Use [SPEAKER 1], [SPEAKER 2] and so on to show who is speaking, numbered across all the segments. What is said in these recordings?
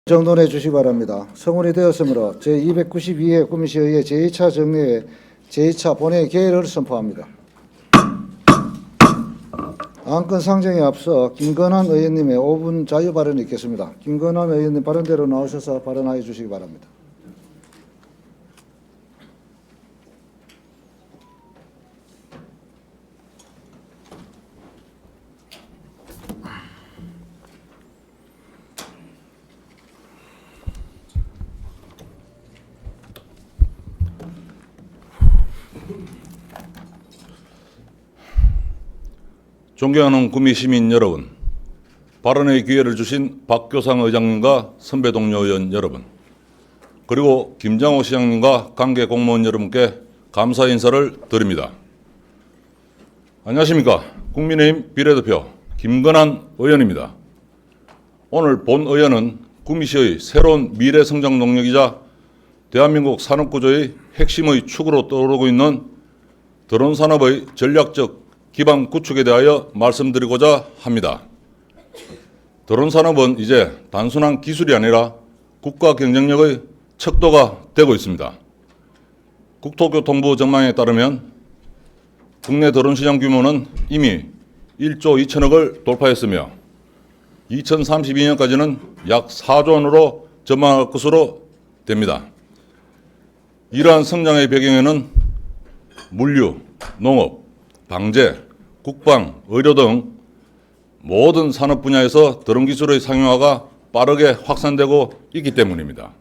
[SPEAKER 1] 정돈해 주시기 바랍니다. 성원이 되었으므로 제292회 구미시의회 제2차 정례회 제2차 본회의 개회를 선포합니다. 안건 상정에 앞서 김건환 의원님의 5분 자유 발언이 있겠습니다. 김건환 의원님 발언대로 나오셔서 발언하여 주시기 바랍니다.
[SPEAKER 2] 존경하는 구미 시민 여러분, 발언의 기회를 주신 박교상 의장님과 선배 동료 의원 여러분, 그리고 김장호 시장님과 관계 공무원 여러분께 감사 인사를 드립니다. 안녕하십니까. 국민의힘 비례대표 김건환 의원입니다. 오늘 본 의원은 구미시의 새로운 미래 성장 동력이자 대한민국 산업구조의 핵심의 축으로 떠오르고 있는 드론 산업의 전략적 기반 구축에 대하여 말씀드리고자 합니다. 드론 산업은 이제 단순한 기술이 아니라 국가 경쟁력의 척도가 되고 있습니다. 국토교통부 전망에 따르면 국내 드론 시장 규모는 이미 1조 2천억을 돌파했으며 2032년까지는 약 4조 원으로 전망할 것으로 됩니다. 이러한 성장의 배경에는 물류, 농업, 방제, 국방, 의료 등 모든 산업 분야에서 드론 기술의 상용화가 빠르게 확산되고 있기 때문입니다.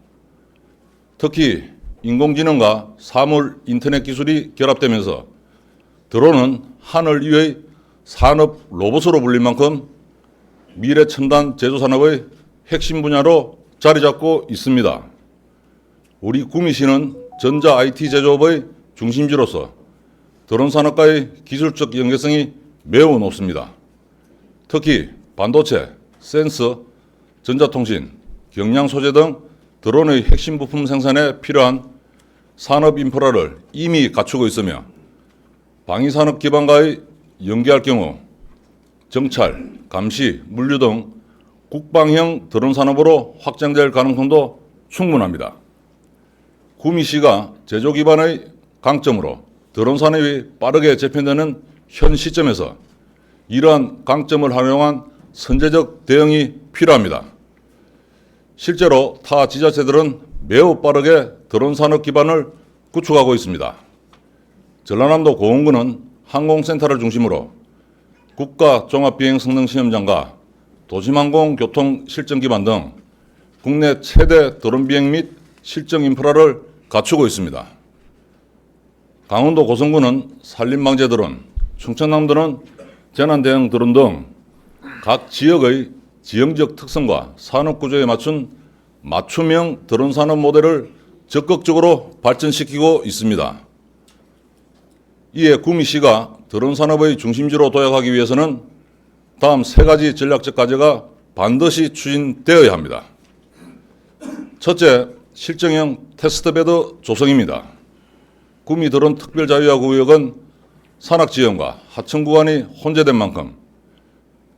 [SPEAKER 2] 특히 인공지능과 사물 인터넷 기술이 결합되면서 드론은 하늘 위의 산업 로봇으로 불릴 만큼 미래 첨단 제조산업의 핵심 분야로 자리 잡고 있습니다. 우리 구미시는 전자 IT 제조업의 중심지로서 드론 산업과의 기술적 연계성이 매우 높습니다. 특히 반도체, 센서, 전자통신, 경량 소재 등 드론의 핵심 부품 생산에 필요한 산업 인프라를 이미 갖추고 있으며 방위산업 기반과의 연계할 경우 정찰, 감시, 물류 등 국방형 드론 산업으로 확장될 가능성도 충분합니다. 구미시가 제조 기반의 강점으로 드론 산업이 빠르게 재편되는 현 시점에서 이러한 강점을 활용한 선제적 대응이 필요합니다. 실제로 타 지자체들은 매우 빠르게 드론 산업 기반을 구축하고 있습니다. 전라남도 고흥군은 항공센터를 중심으로 국가 종합비행성능시험장과 도심항공교통 실전기반 등 국내 최대 드론 비행 및 실정 인프라를 갖추고 있습니다. 강원도 고성군은 산림방제 드론, 충청남도는 재난대응 드론 등 각 지역의 지형적 특성과 산업구조에 맞춘 맞춤형 드론 산업 모델을 적극적으로 발전시키고 있습니다. 이에 구미시가 드론 산업의 중심지로 도약하기 위해서는 다음 세 가지 전략적 과제가 반드시 추진되어야 합니다. 첫째, 실정형 테스트베드 조성입니다. 구미 드론 특별자유화구역은 산악지형과 하천 구간이 혼재된 만큼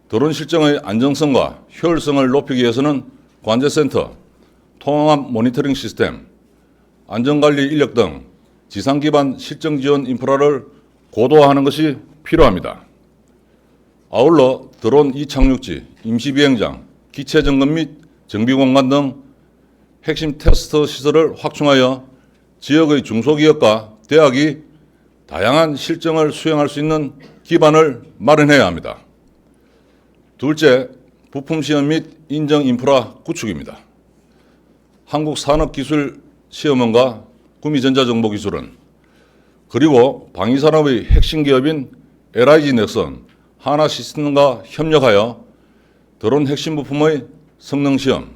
[SPEAKER 2] 드론 실정의 안정성과 효율성을 높이기 위해서는 관제센터, 통합 모니터링 시스템, 안전관리 인력 등 지상 기반 실정 지원 인프라를 고도화하는 것이 필요합니다. 아울러 드론 이착륙지, 임시비행장, 기체 점검 및 정비 공간 등 핵심 테스트 시설을 확충하여 지역의 중소기업과 대학이 다양한 실정을 수행할 수 있는 기반을 마련해야 합니다. 둘째, 부품 시험 및 인정 인프라 구축입니다. 한국산업기술시험원과 구미전자정보기술원 그리고 방위산업의 핵심 기업인 LIG 넥슨, 하나시스템과 협력하여 드론 핵심 부품의 성능시험,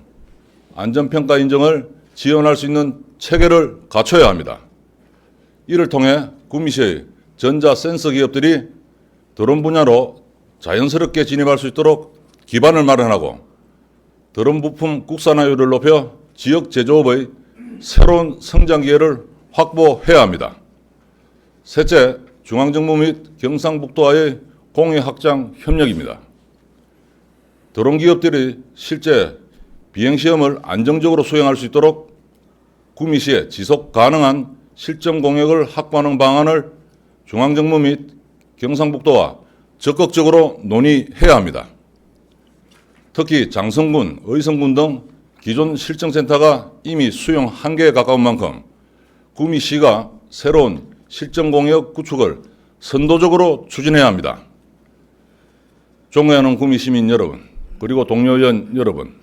[SPEAKER 2] 안전평가 인정을 지원할 수 있는 체계를 갖춰야 합니다. 이를 통해 구미시의 전자센서 기업들이 드론 분야로 자연스럽게 진입할 수 있도록 기반을 마련하고 드론 부품 국산화율을 높여 지역 제조업의 새로운 성장 기회를 확보해야 합니다. 셋째, 중앙정부 및 경상북도와의 공해 확장 협력입니다. 드론 기업들이 실제 비행시험을 안정적으로 수행할 수 있도록 구미시의 지속 가능한 실정 공역을 확보하는 방안을 중앙정부 및 경상북도와 적극적으로 논의해야 합니다. 특히 장성군, 의성군 등 기존 실정센터가 이미 수용 한계에 가까운 만큼 구미시가 새로운 실정공역 구축을 선도적으로 추진해야 합니다. 존경하는 구미시민 여러분, 그리고 동료 의원 여러분,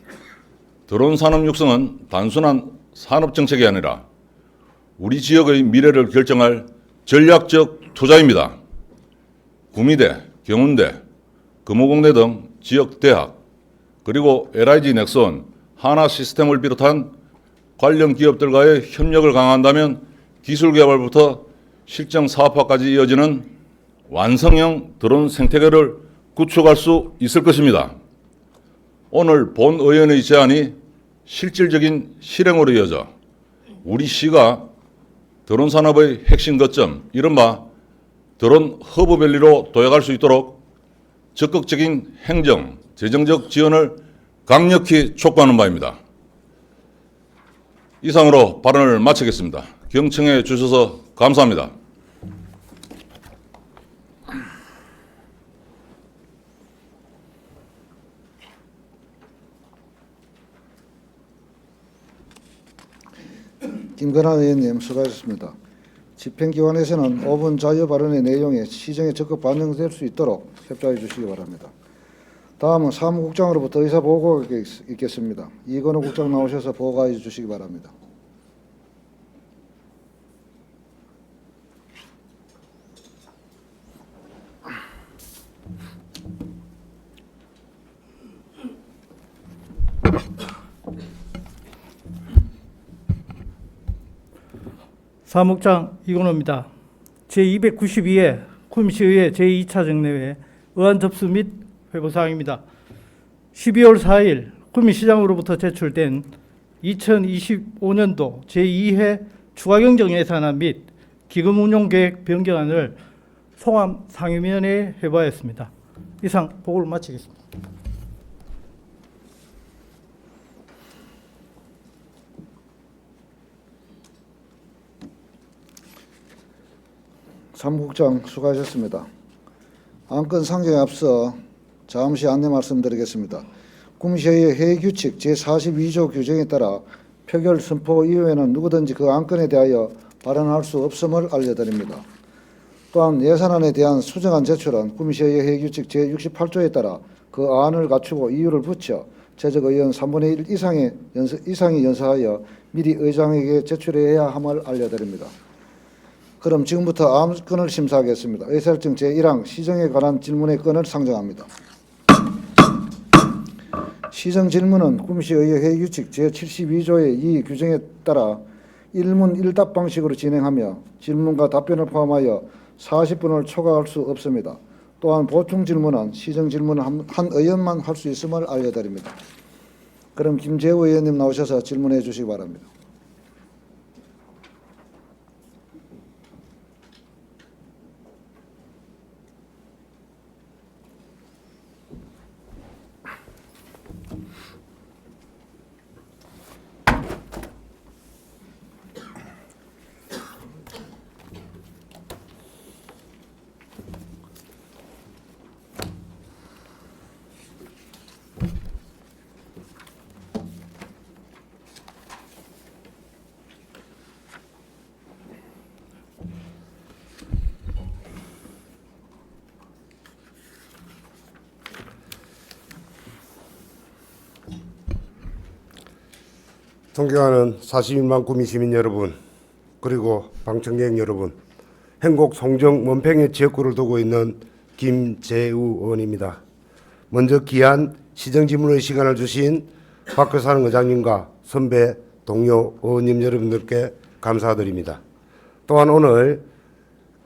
[SPEAKER 2] 드론 산업 육성은 단순한 산업정책이 아니라 우리 지역의 미래를 결정할 전략적 투자입니다. 구미대, 경운대, 금호공대 등 지역 대학, 그리고 LIG 넥슨, 하나시스템을 비롯한 관련 기업들과의 협력을 강화한다면 기술 개발부터 실정 사업화까지 이어지는 완성형 드론 생태계를 구축할 수 있을 것입니다. 오늘 본 의원의 제안이 실질적인 실행으로 이어져 우리 시가 드론 산업의 핵심 거점, 이른바 드론 허브밸리로 도약할 수 있도록 적극적인 행정, 재정적 지원을 강력히 촉구하는 바입니다. 이상으로 발언을 마치겠습니다. 경청해 주셔서 감사합니다.
[SPEAKER 1] 김건환 의원님 수고하셨습니다. 집행기관에서는 5분 자유 발언의 내용에 시정에 적극 반영될 수 있도록 협조해 주시기 바랍니다. 다음은 사무국장으로부터 의사보고가 있겠습니다. 이건우 국장 나오셔서 보고해 주시기 바랍니다.
[SPEAKER 3] 사무국장 이건호입니다. 제292회 구미시의회 제2차 정례회 의안 접수 및 회부사항입니다. 12월 4일 구미시장으로부터 제출된 2025년도 제2회 추가경정 예산안 및 기금운용계획 변경안을 송암 상임위원회에 회부하였습니다. 이상 보고를 마치겠습니다.
[SPEAKER 1] 사무국장 수고하셨습니다. 안건 상정에 앞서 잠시 안내 말씀드리겠습니다. 구미시의 회의규칙 제42조 규정에 따라 표결 선포 이후에는 누구든지 그 안건에 대하여 발언할 수 없음을 알려드립니다. 또한 예산안에 대한 수정안 제출은 구미시의 회의규칙 제68조에 따라 그 안을 갖추고 이유를 붙여 제적의원 3분의 1 이상이 연사하여 미리 의장에게 제출해야 함을 알려드립니다. 그럼 지금부터 안건을 심사하겠습니다. 의사일정 제1항 시정에 관한 질문의 건을 상정합니다. 시정 질문은 구미시의회 회의규칙 제72조의 이 규정에 따라 1문 1답 방식으로 진행하며 질문과 답변을 포함하여 40분을 초과할 수 없습니다. 또한 보충 질문은 시정 질문을 한 의원만 할 수 있음을 알려드립니다. 그럼 김재우 의원님 나오셔서 질문해 주시기 바랍니다.
[SPEAKER 4] 존경하는 41만 구미 시민 여러분, 그리고 방청객 여러분, 행곡 송정 원평의 지역구를 두고 있는 김재우 의원입니다. 먼저 귀한 시정질문의 시간을 주신 박효산 의장님과 선배 동료 의원님 여러분들께 감사드립니다. 또한 오늘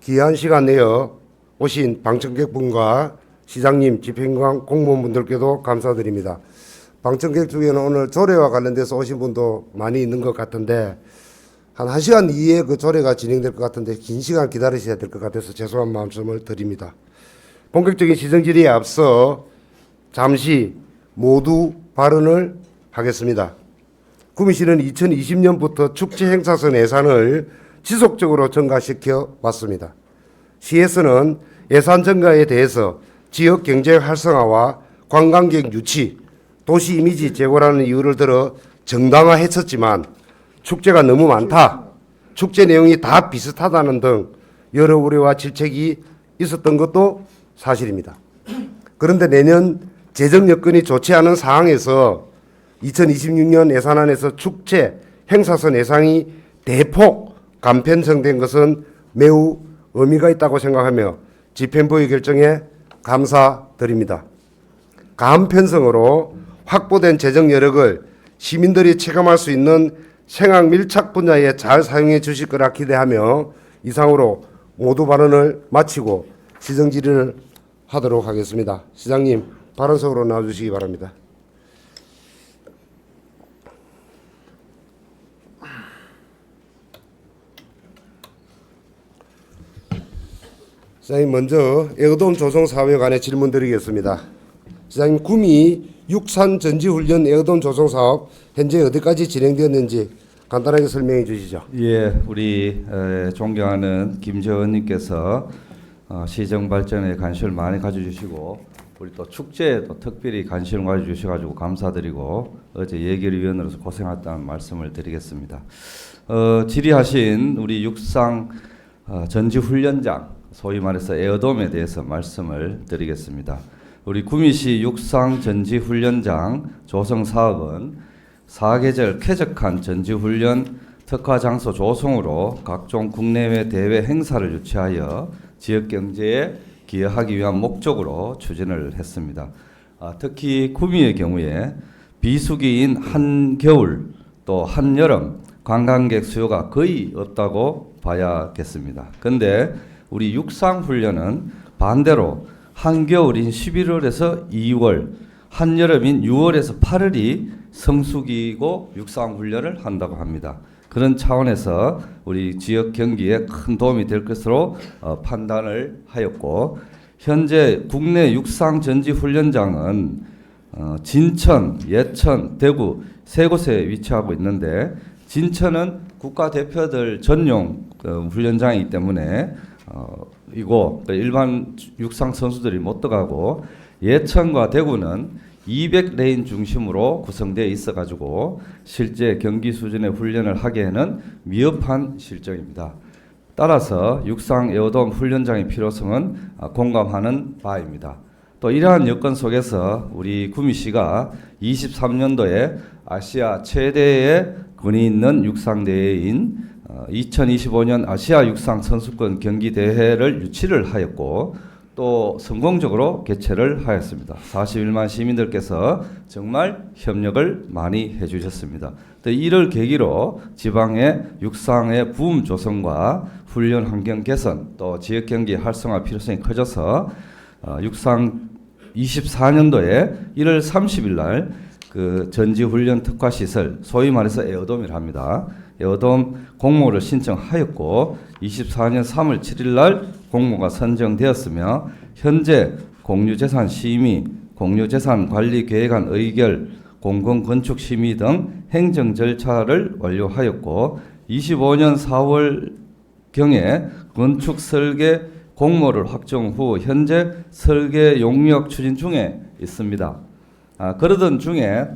[SPEAKER 4] 귀한 시간 내어 오신 방청객분과 시장님, 집행관 공무원분들께도 감사드립니다. 방청객 중에는 오늘 조례와 관련돼서 오신 분도 많이 있는 것 같은데 한 1시간 이후에 그 조례가 진행될 것 같은데 긴 시간 기다리셔야 될 것 같아서 죄송한 말씀을 드립니다. 본격적인 시정질의에 앞서 잠시 모두 발언을 하겠습니다. 구미시는 2020년부터 축제 행사선 예산을 지속적으로 증가시켜 왔습니다. 시에서는 예산 증가에 대해서 지역 경제 활성화와 관광객 유치, 도시 이미지 제고라는 이유를 들어 정당화했었지만 축제가 너무 많다, 축제 내용이 다 비슷하다는 등 여러 우려와 질책이 있었던 것도 사실입니다. 그런데 내년 재정 여건이 좋지 않은 상황에서 2026년 예산안에서 축제 행사선 예산이 대폭 간편성된 것은 매우 의미가 있다고 생각하며 집행부의 결정에 감사드립니다. 간편성으로 확보된 재정 여력을 시민들이 체감할 수 있는 생활 밀착 분야에 잘 사용해 주실 거라 기대하며 이상으로 모두 발언을 마치고 시정 질의를 하도록 하겠습니다. 시장님, 발언석으로 나와주시기 바랍니다. 시장님, 먼저 에어돔 조성 사업에 관해 질문드리겠습니다. 시장님, 구미 육산 전지훈련 에어돔 조성 사업 현재 어디까지 진행되었는지 간단하게 설명해 주시죠.
[SPEAKER 5] 예, 우리 존경하는 김재원님께서 시정 발전에 관심을 많이 가져주시고 우리 또 축제에도 특별히 관심을 가져주셔가지고 감사드리고 어제 예결위원으로서 고생했다는 말씀을 드리겠습니다. 질의하신 우리 육상 전지훈련장 소위 말해서 에어돔에 대해서 말씀을 드리겠습니다. 우리 구미시 육상 전지훈련장 조성 사업은 사계절 쾌적한 전지훈련 특화 장소 조성으로 각종 국내외 대회 행사를 유치하여 지역 경제에 기여하기 위한 목적으로 추진을 했습니다. 특히 구미의 경우에 비수기인 한겨울 또 한여름 관광객 수요가 거의 없다고 봐야겠습니다. 그런데 우리 육상훈련은 반대로 한겨울인 11월에서 2월, 한여름인 6월에서 8월이 성수기이고 육상훈련을 한다고 합니다. 그런 차원에서 우리 지역 경기에 큰 도움이 될 것으로 판단을 하였고 현재 국내 육상 전지훈련장은 진천, 예천, 대구 세 곳에 위치하고 있는데 진천은 국가대표들 전용 훈련장이기 때문에 이고 일반 육상 선수들이 못 들어가고 예천과 대구는 200레인 중심으로 구성되어 있어가지고 실제 경기 수준의 훈련을 하기에는 미흡한 실정입니다. 따라서 육상 에어돔 훈련장의 필요성은 공감하는 바입니다. 또 이러한 여건 속에서 우리 구미시가 23년도에 아시아 최대의 권위 있는 육상 대회인 2025년 아시아 육상 선수권 경기 대회를 유치를 하였고 또 성공적으로 개최를 하였습니다. 41만 시민들께서 정말 협력을 많이 해주셨습니다. 또 이를 계기로 지방의 육상의 붐 조성과 훈련 환경 개선 또 지역 경기 활성화 필요성이 커져서 육상 24년도에 1월 30일 날 그 전지훈련 특화시설 소위 말해서 에어돔이라 합니다. 에어돔 공모를 신청하였고 24년 3월 7일 날 공모가 선정되었으며 현재 공유재산 심의, 공유재산 관리 계획안 의결, 공공건축 심의 등 행정 절차를 완료하였고 25년 4월경에 건축 설계 공모를 확정 후 현재 설계 용역 추진 중에 있습니다. 그러던 중에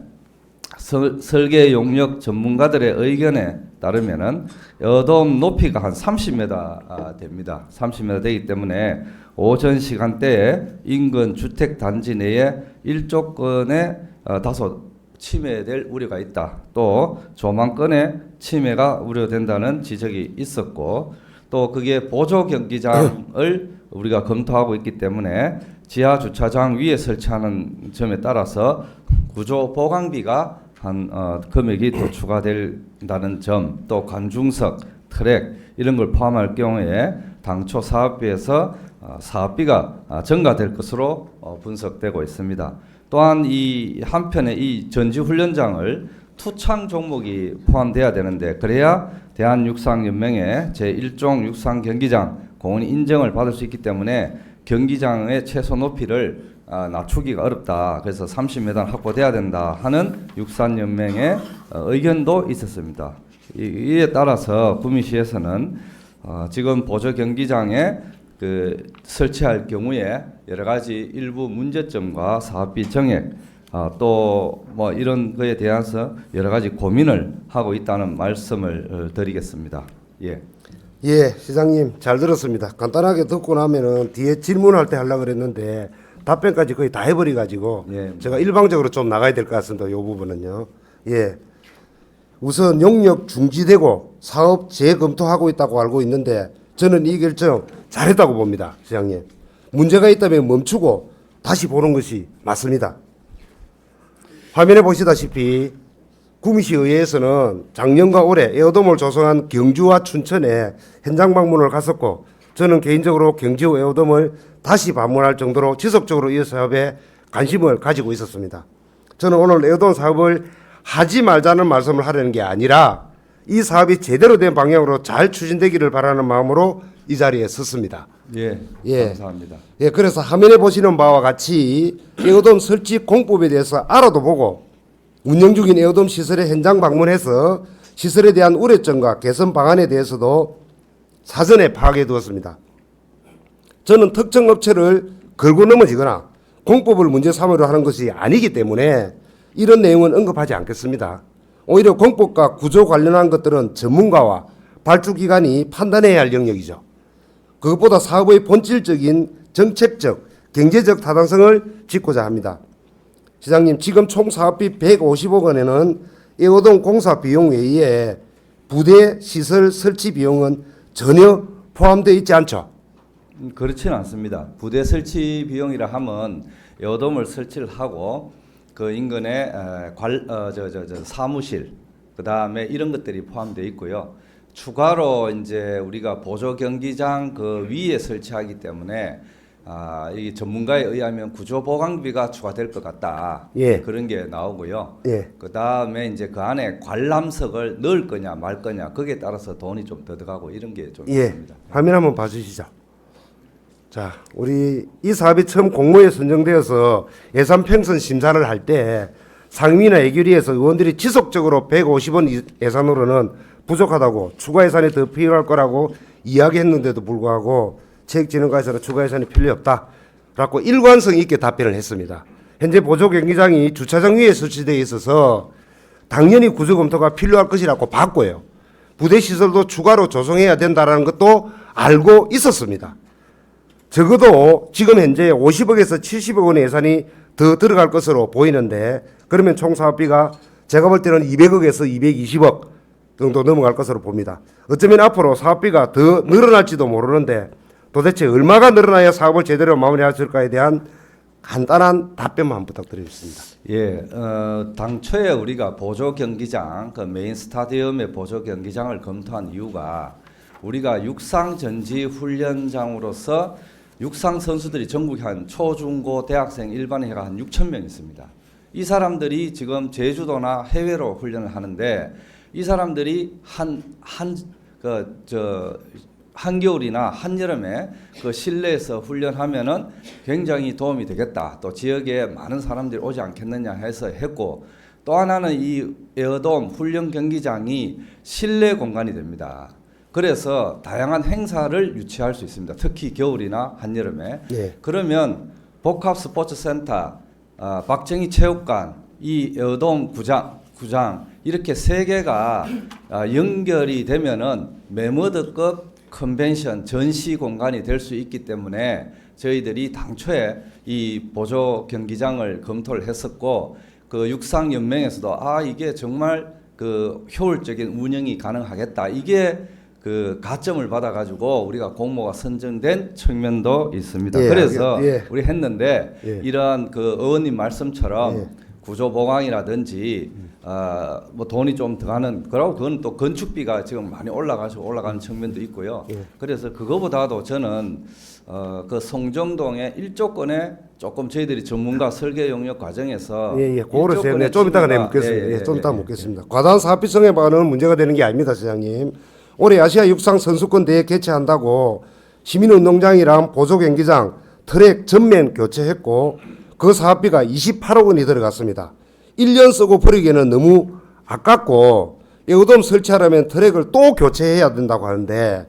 [SPEAKER 5] 설계 용역 전문가들의 의견에 따르면은 에어돔 높이가 한 30m 됩니다. 30m 되기 때문에 오전 시간대에 인근 주택 단지 내에 일조권에 다소 침해될 우려가 있다. 또 조망권에 침해가 우려된다는 지적이 있었고 또 그게 보조 경기장을 우리가 검토하고 있기 때문에 지하 주차장 위에 설치하는 점에 따라서 구조 보강비가 한 금액이 더 추가된다는 점, 또 관중석, 트랙 이런 걸 포함할 경우에 당초 사업비에서 사업비가 증가될 것으로 분석되고 있습니다. 또한 이 한편에 이 전지훈련장을 투창 종목이 포함돼야 되는데 그래야 대한육상연맹의 제1종 육상경기장 공원 인정을 받을 수 있기 때문에 경기장의 최소 높이를 낮추기가 어렵다. 그래서 30m 확보돼야 된다 하는 육상연맹의 의견도 있었습니다. 이에 따라서 구미시에서는 지금 보조 경기장에 설치할 경우에 여러 가지 일부 문제점과 사업비 정액 또 뭐 이런 거에 대해서 여러 가지 고민을 하고 있다는 말씀을 드리겠습니다. 예.
[SPEAKER 4] 예, 시장님 잘 들었습니다. 간단하게 듣고 나면은 뒤에 질문할 때 하려고 그랬는데 답변까지 거의 다 해버리 가지고
[SPEAKER 5] 예.
[SPEAKER 4] 제가 일방적으로 좀 나가야 될 것 같습니다. 이 부분은요. 예. 우선 용역 중지되고 사업 재검토하고 있다고 알고 있는데 저는 이 결정 잘했다고 봅니다. 시장님. 문제가 있다면 멈추고 다시 보는 것이 맞습니다. 화면에 보시다시피 구미시 의회에서는 작년과 올해 에어돔을 조성한 경주와 춘천에 현장 방문을 갔었고 저는 개인적으로 경주 에어돔을 다시 방문할 정도로 지속적으로 이 사업에 관심을 가지고 있었습니다. 저는 오늘 에어돔 사업을 하지 말자는 말씀을 하려는 게 아니라 이 사업이 제대로 된 방향으로 잘 추진되기를 바라는 마음으로 이 자리에 섰습니다.
[SPEAKER 5] 예.
[SPEAKER 4] 예.
[SPEAKER 5] 감사합니다.
[SPEAKER 4] 예, 그래서 화면에 보시는 바와 같이 에어돔 설치 공법에 대해서 알아도 보고 운영 중인 에어돔 시설의 현장 방문해서 시설에 대한 우려점과 개선 방안에 대해서도 사전에 파악해 두었습니다. 저는 특정 업체를 걸고 넘어지거나 공법을 문제 삼으려 하는 것이 아니기 때문에 이런 내용은 언급하지 않겠습니다. 오히려 공법과 구조 관련한 것들은 전문가와 발주기관이 판단해야 할 영역이죠. 그것보다 사업의 본질적인 정책적, 경제적 타당성을 짚고자 합니다. 시장님, 지금 총 사업비 150억 원에는 에어돔 공사 비용 외에 부대 시설 설치 비용은 전혀 포함되어 있지 않죠.
[SPEAKER 5] 그렇지는 않습니다. 부대 설치 비용이라 하면 에어돔을 설치를 하고 그 인근에 사무실 그 다음에 이런 것들이 포함되어 있고요. 추가로 이제 우리가 보조 경기장 그 위에 설치하기 때문에 이 전문가에 의하면 구조 보강비가 추가될 것 같다.
[SPEAKER 4] 예.
[SPEAKER 5] 그런 게 나오고요.
[SPEAKER 4] 예.
[SPEAKER 5] 그 다음에 이제 그 안에 관람석을 넣을 거냐 말 거냐 거기에 따라서 돈이 좀 더 들어가고 이런 게 좀
[SPEAKER 4] 예.
[SPEAKER 5] 있습니다.
[SPEAKER 4] 화면 한번 봐주시죠. 자, 우리 이 사업이 처음 공모에 선정되어서 예산 평선 심사를 할 때 상임위나 예결위에서 의원들이 지속적으로 150원 예산으로는 부족하다고 추가 예산이 더 필요할 거라고 이야기했는데도 불구하고 체육진흥과에서는 추가 예산이 필요 없다라고 일관성 있게 답변을 했습니다. 현재 보조 경기장이 주차장 위에 설치되어 있어서 당연히 구조 검토가 필요할 것이라고 봤고요. 부대 시설도 추가로 조성해야 된다라는 것도 알고 있었습니다. 적어도 지금 현재 50억에서 70억 원의 예산이 더 들어갈 것으로 보이는데 그러면 총 사업비가 제가 볼 때는 200억에서 220억 정도 넘어갈 것으로 봅니다. 어쩌면 앞으로 사업비가 더 늘어날지도 모르는데 도대체 얼마가 늘어나야 사업을 제대로 마무리할 수 있을까에 대한 간단한 답변만 부탁드리겠습니다.
[SPEAKER 5] 예, 당초에 우리가 보조 경기장, 그 메인 스타디움의 보조 경기장을 검토한 이유가 우리가 육상 전지 훈련장으로서 육상 선수들이 전국에 한 초중고 대학생 일반회가 한 6천 명 있습니다. 이 사람들이 지금 제주도나 해외로 훈련을 하는데 이 사람들이 한겨울이나 한여름에 그 실내에서 훈련하면은 굉장히 도움이 되겠다. 또 지역에 많은 사람들이 오지 않겠느냐 해서 했고 또 하나는 이 에어돔 훈련 경기장이 실내 공간이 됩니다. 그래서 다양한 행사를 유치할 수 있습니다. 특히 겨울이나 한여름에.
[SPEAKER 4] 예.
[SPEAKER 5] 그러면 복합 스포츠 센터, 박정희 체육관, 이 에어돔 구장 이렇게 세 개가 연결이 되면은 메머드급 컨벤션 전시 공간이 될 수 있기 때문에 저희들이 당초에 이 보조 경기장을 검토를 했었고 그 육상연맹에서도 이게 정말 그 효율적인 운영이 가능하겠다. 이게 그 가점을 받아가지고 우리가 공모가 선정된 측면도 있습니다.
[SPEAKER 4] 예,
[SPEAKER 5] 그래서
[SPEAKER 4] 예.
[SPEAKER 5] 우리 했는데
[SPEAKER 4] 예.
[SPEAKER 5] 이러한 그 의원님 말씀처럼
[SPEAKER 4] 예.
[SPEAKER 5] 구조 보강이라든지 뭐 돈이 좀 들어가는 그러고 그건 또 건축비가 지금 많이 올라가는 측면도 있고요.
[SPEAKER 4] 예.
[SPEAKER 5] 그래서 그거보다도 저는 그 송정동의 일조권에 조금 저희들이 전문가 설계 용역 과정에서
[SPEAKER 4] 예, 그거를
[SPEAKER 5] 일조권의
[SPEAKER 4] 좀 이따가
[SPEAKER 5] 침해가-
[SPEAKER 4] 묻겠습니다. 좀 이따 묻겠습니다. 과다한 사업비성에 반응은 문제가 되는 게 아닙니다, 시장님. 올해 아시아 육상 선수권 대회 개최한다고 시민운동장이랑 보조 경기장 트랙 전면 교체했고 그 사업비가 28억 원이 들어갔습니다. 1년 쓰고 버리기에는 너무 아깝고 에어돔 설치하려면 트랙을 또 교체해야 된다고 하는데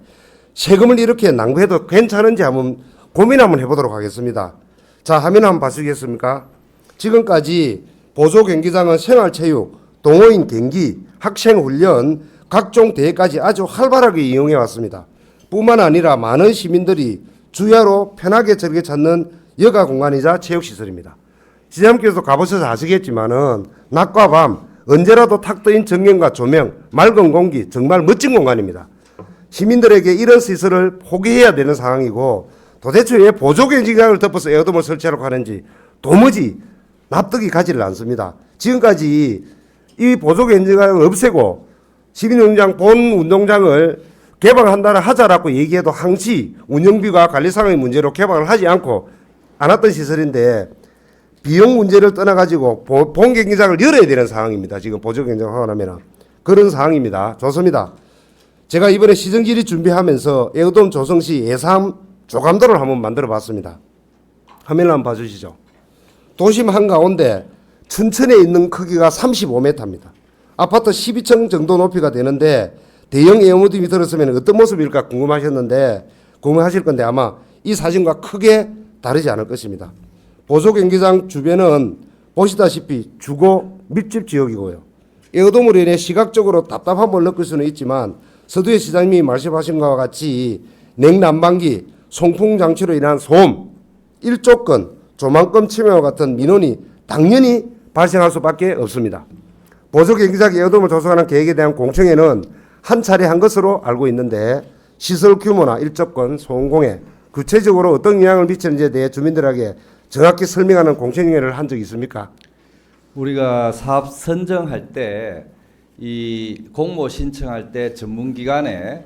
[SPEAKER 4] 세금을 이렇게 낭비해도 괜찮은지 한번 고민 한번 해보도록 하겠습니다. 자, 화면 한번 봐주시겠습니까? 지금까지 보조 경기장은 생활체육, 동호인 경기, 학생훈련, 각종 대회까지 아주 활발하게 이용해 왔습니다. 뿐만 아니라 많은 시민들이 주야로 편하게 즐겨 찾는 여가 공간이자 체육시설입니다. 시장님께서 가보셔서 아시겠지만은 낮과 밤 언제라도 탁 트인 전경과 조명, 맑은 공기, 정말 멋진 공간입니다. 시민들에게 이런 시설을 포기해야 되는 상황이고 도대체 왜 보조 경기장을 덮어서 에어돔을 설치하려고 하는지 도무지 납득이 가지를 않습니다. 지금까지 이 보조 경기장을 없애고 시민운동장 본 운동장을 개방한다라 하자라고 얘기해도 항시 운영비와 관리상의 문제로 개방을 하지 않고 않았던 시설인데 비용 문제를 떠나가지고 본 경기장을 열어야 되는 상황입니다. 지금 보조 경기장 하고 나면은 그런 상황입니다. 좋습니다. 제가 이번에 시정지리 준비하면서 에어돔 조성시 예산 조감도를 한번 만들어-봤습니다. 화면을 한번 봐주시죠. 도심 한가운데 춘천에 있는 크기가 35m입니다. 아파트 12층 정도 높이가 되는데 대형 에어돔이 들었으면 어떤 모습일까 궁금하실 건데 아마 이 사진과 크게 다르지 않을 것입니다. 보조 경기장 주변은 보시다시피 주거 밀집 지역이고요. 에어돔으로 인해 시각적으로 답답함을 느낄 수는 있지만 서두에 시장님이 말씀하신 것과 같이 냉난방기, 송풍 장치로 인한 소음, 일조권, 조망금 침해와 같은 민원이 당연히 발생할 수밖에 없습니다. 보조 경기장 에어돔을 조성하는 계획에 대한 공청회는 한 차례 한 것으로 알고 있는데 시설 규모나 일조권, 소음공해 구체적으로 어떤 영향을 미치는지에 대해 주민들에게 정확히 설명하는 공청회를 한 적이 있습니까?
[SPEAKER 5] 우리가 사업 선정할 때 이 공모 신청할 때 전문기관에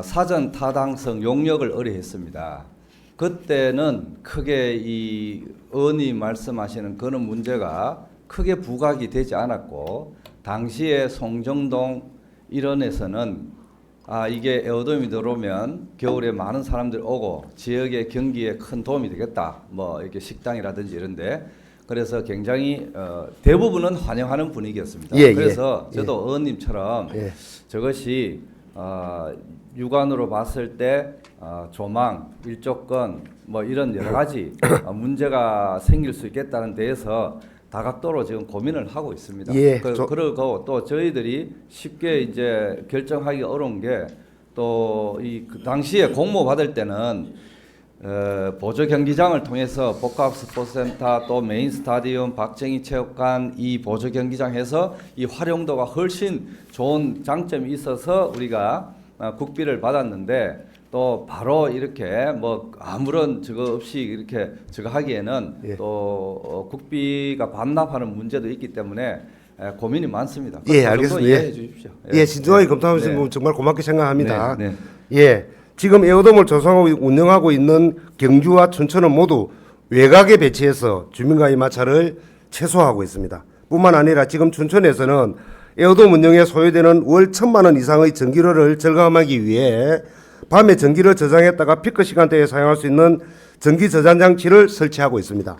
[SPEAKER 5] 사전 타당성 용역을 의뢰했습니다. 그때는 크게 이 의원님 말씀하시는 그런 문제가 크게 부각이 되지 않았고 당시에 송정동 일원에서는 이게 에어돔이 들어오면 겨울에 많은 사람들 오고 지역의 경기에 큰 도움이 되겠다. 뭐 이렇게 식당이라든지 이런데 그래서 굉장히 대부분은 환영하는 분위기였습니다. 그래서 저도 의원님처럼 저것이 육안으로 봤을 때 조망, 일조권 뭐 이런 여러 가지 문제가 생길 수 있겠다는 데에서 다각도로 지금 고민을 하고 있습니다. 그리고 또 저희들이 쉽게 이제 결정하기 어려운 게 또 그 당시에 공모 받을 때는 보조 경기장을 통해서 복합 스포츠센터 또 메인 스타디움, 박정희 체육관 이 보조 경기장 해서 이 활용도가 훨씬 좋은 장점이 있어서 우리가 국비를 받았는데 또 바로 이렇게 뭐 아무런 저거 없이 이렇게 저거 하기에는 또 국비가 반납하는 문제도 있기 때문에 고민이 많습니다.
[SPEAKER 4] 알겠습니다.
[SPEAKER 5] 이해해 주십시오.
[SPEAKER 4] 신중하게 검토하시는 부분 정말 고맙게 생각합니다. 지금 에어돔을 조성하고 운영하고 있는 경주와 춘천은 모두 외곽에 배치해서 주민과의 마찰을 최소화하고 있습니다. 뿐만 아니라 지금 춘천에서는 에어돔 운영에 소요되는 월 1,000만 원 이상의 전기료를 절감하기 위해 밤에 전기를 저장했다가 피크 시간대에 사용할 수 있는 전기 저장 장치를 설치하고 있습니다.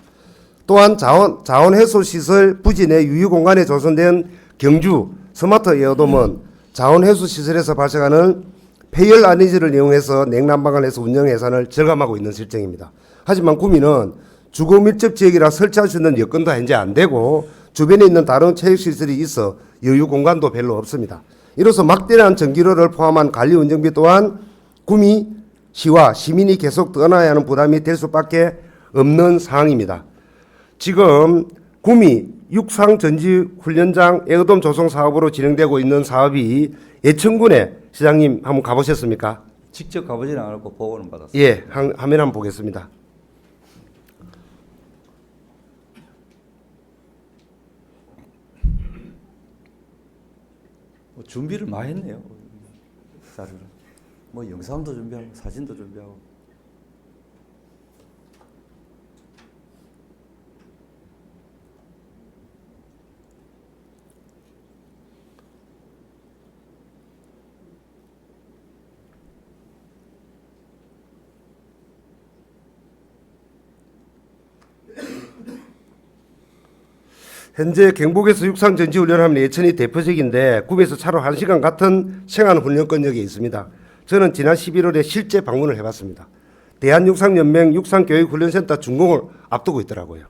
[SPEAKER 4] 또한 자원 해소 시설 부지 내 유휴 공간에 조성된 경주 스마트 에어돔은 자원 해소 시설에서 발생하는 폐열 에너지를 이용해서 냉난방을 해서 운영 예산을 절감하고 있는 실정입니다. 하지만 구민은 주거 밀접 지역이라 설치할 수 있는 여건도 현재 안 되고 주변에 있는 다른 체육시설이 있어 여유 공간도 별로 없습니다. 이로써 막대한 전기료를 포함한 관리 운영비 또한 구미 시와 시민이 계속 떠나야 하는 부담이 될 수밖에 없는 상황입니다. 지금 구미 육상전지훈련장 에어돔 조성 사업으로 진행되고 있는 사업이 예천군에 시장님 한번 가보셨습니까?
[SPEAKER 5] 직접 가보지는 않았고 보고는 받았습니다.
[SPEAKER 4] 화면 한번 보겠습니다.
[SPEAKER 5] 준비를 많이 했네요. 자료를. 뭐 영상도 준비하고 사진도 준비하고.
[SPEAKER 4] 현재 경북에서 육상 전지 훈련하면 예천이 대표적인데 구미에서 차로 1시간 같은 생활 훈련권역에 있습니다. 저는 지난 11월에 실제 방문을 해봤습니다. 대한육상연맹 육상교육훈련센터 준공을 앞두고 있더라고요.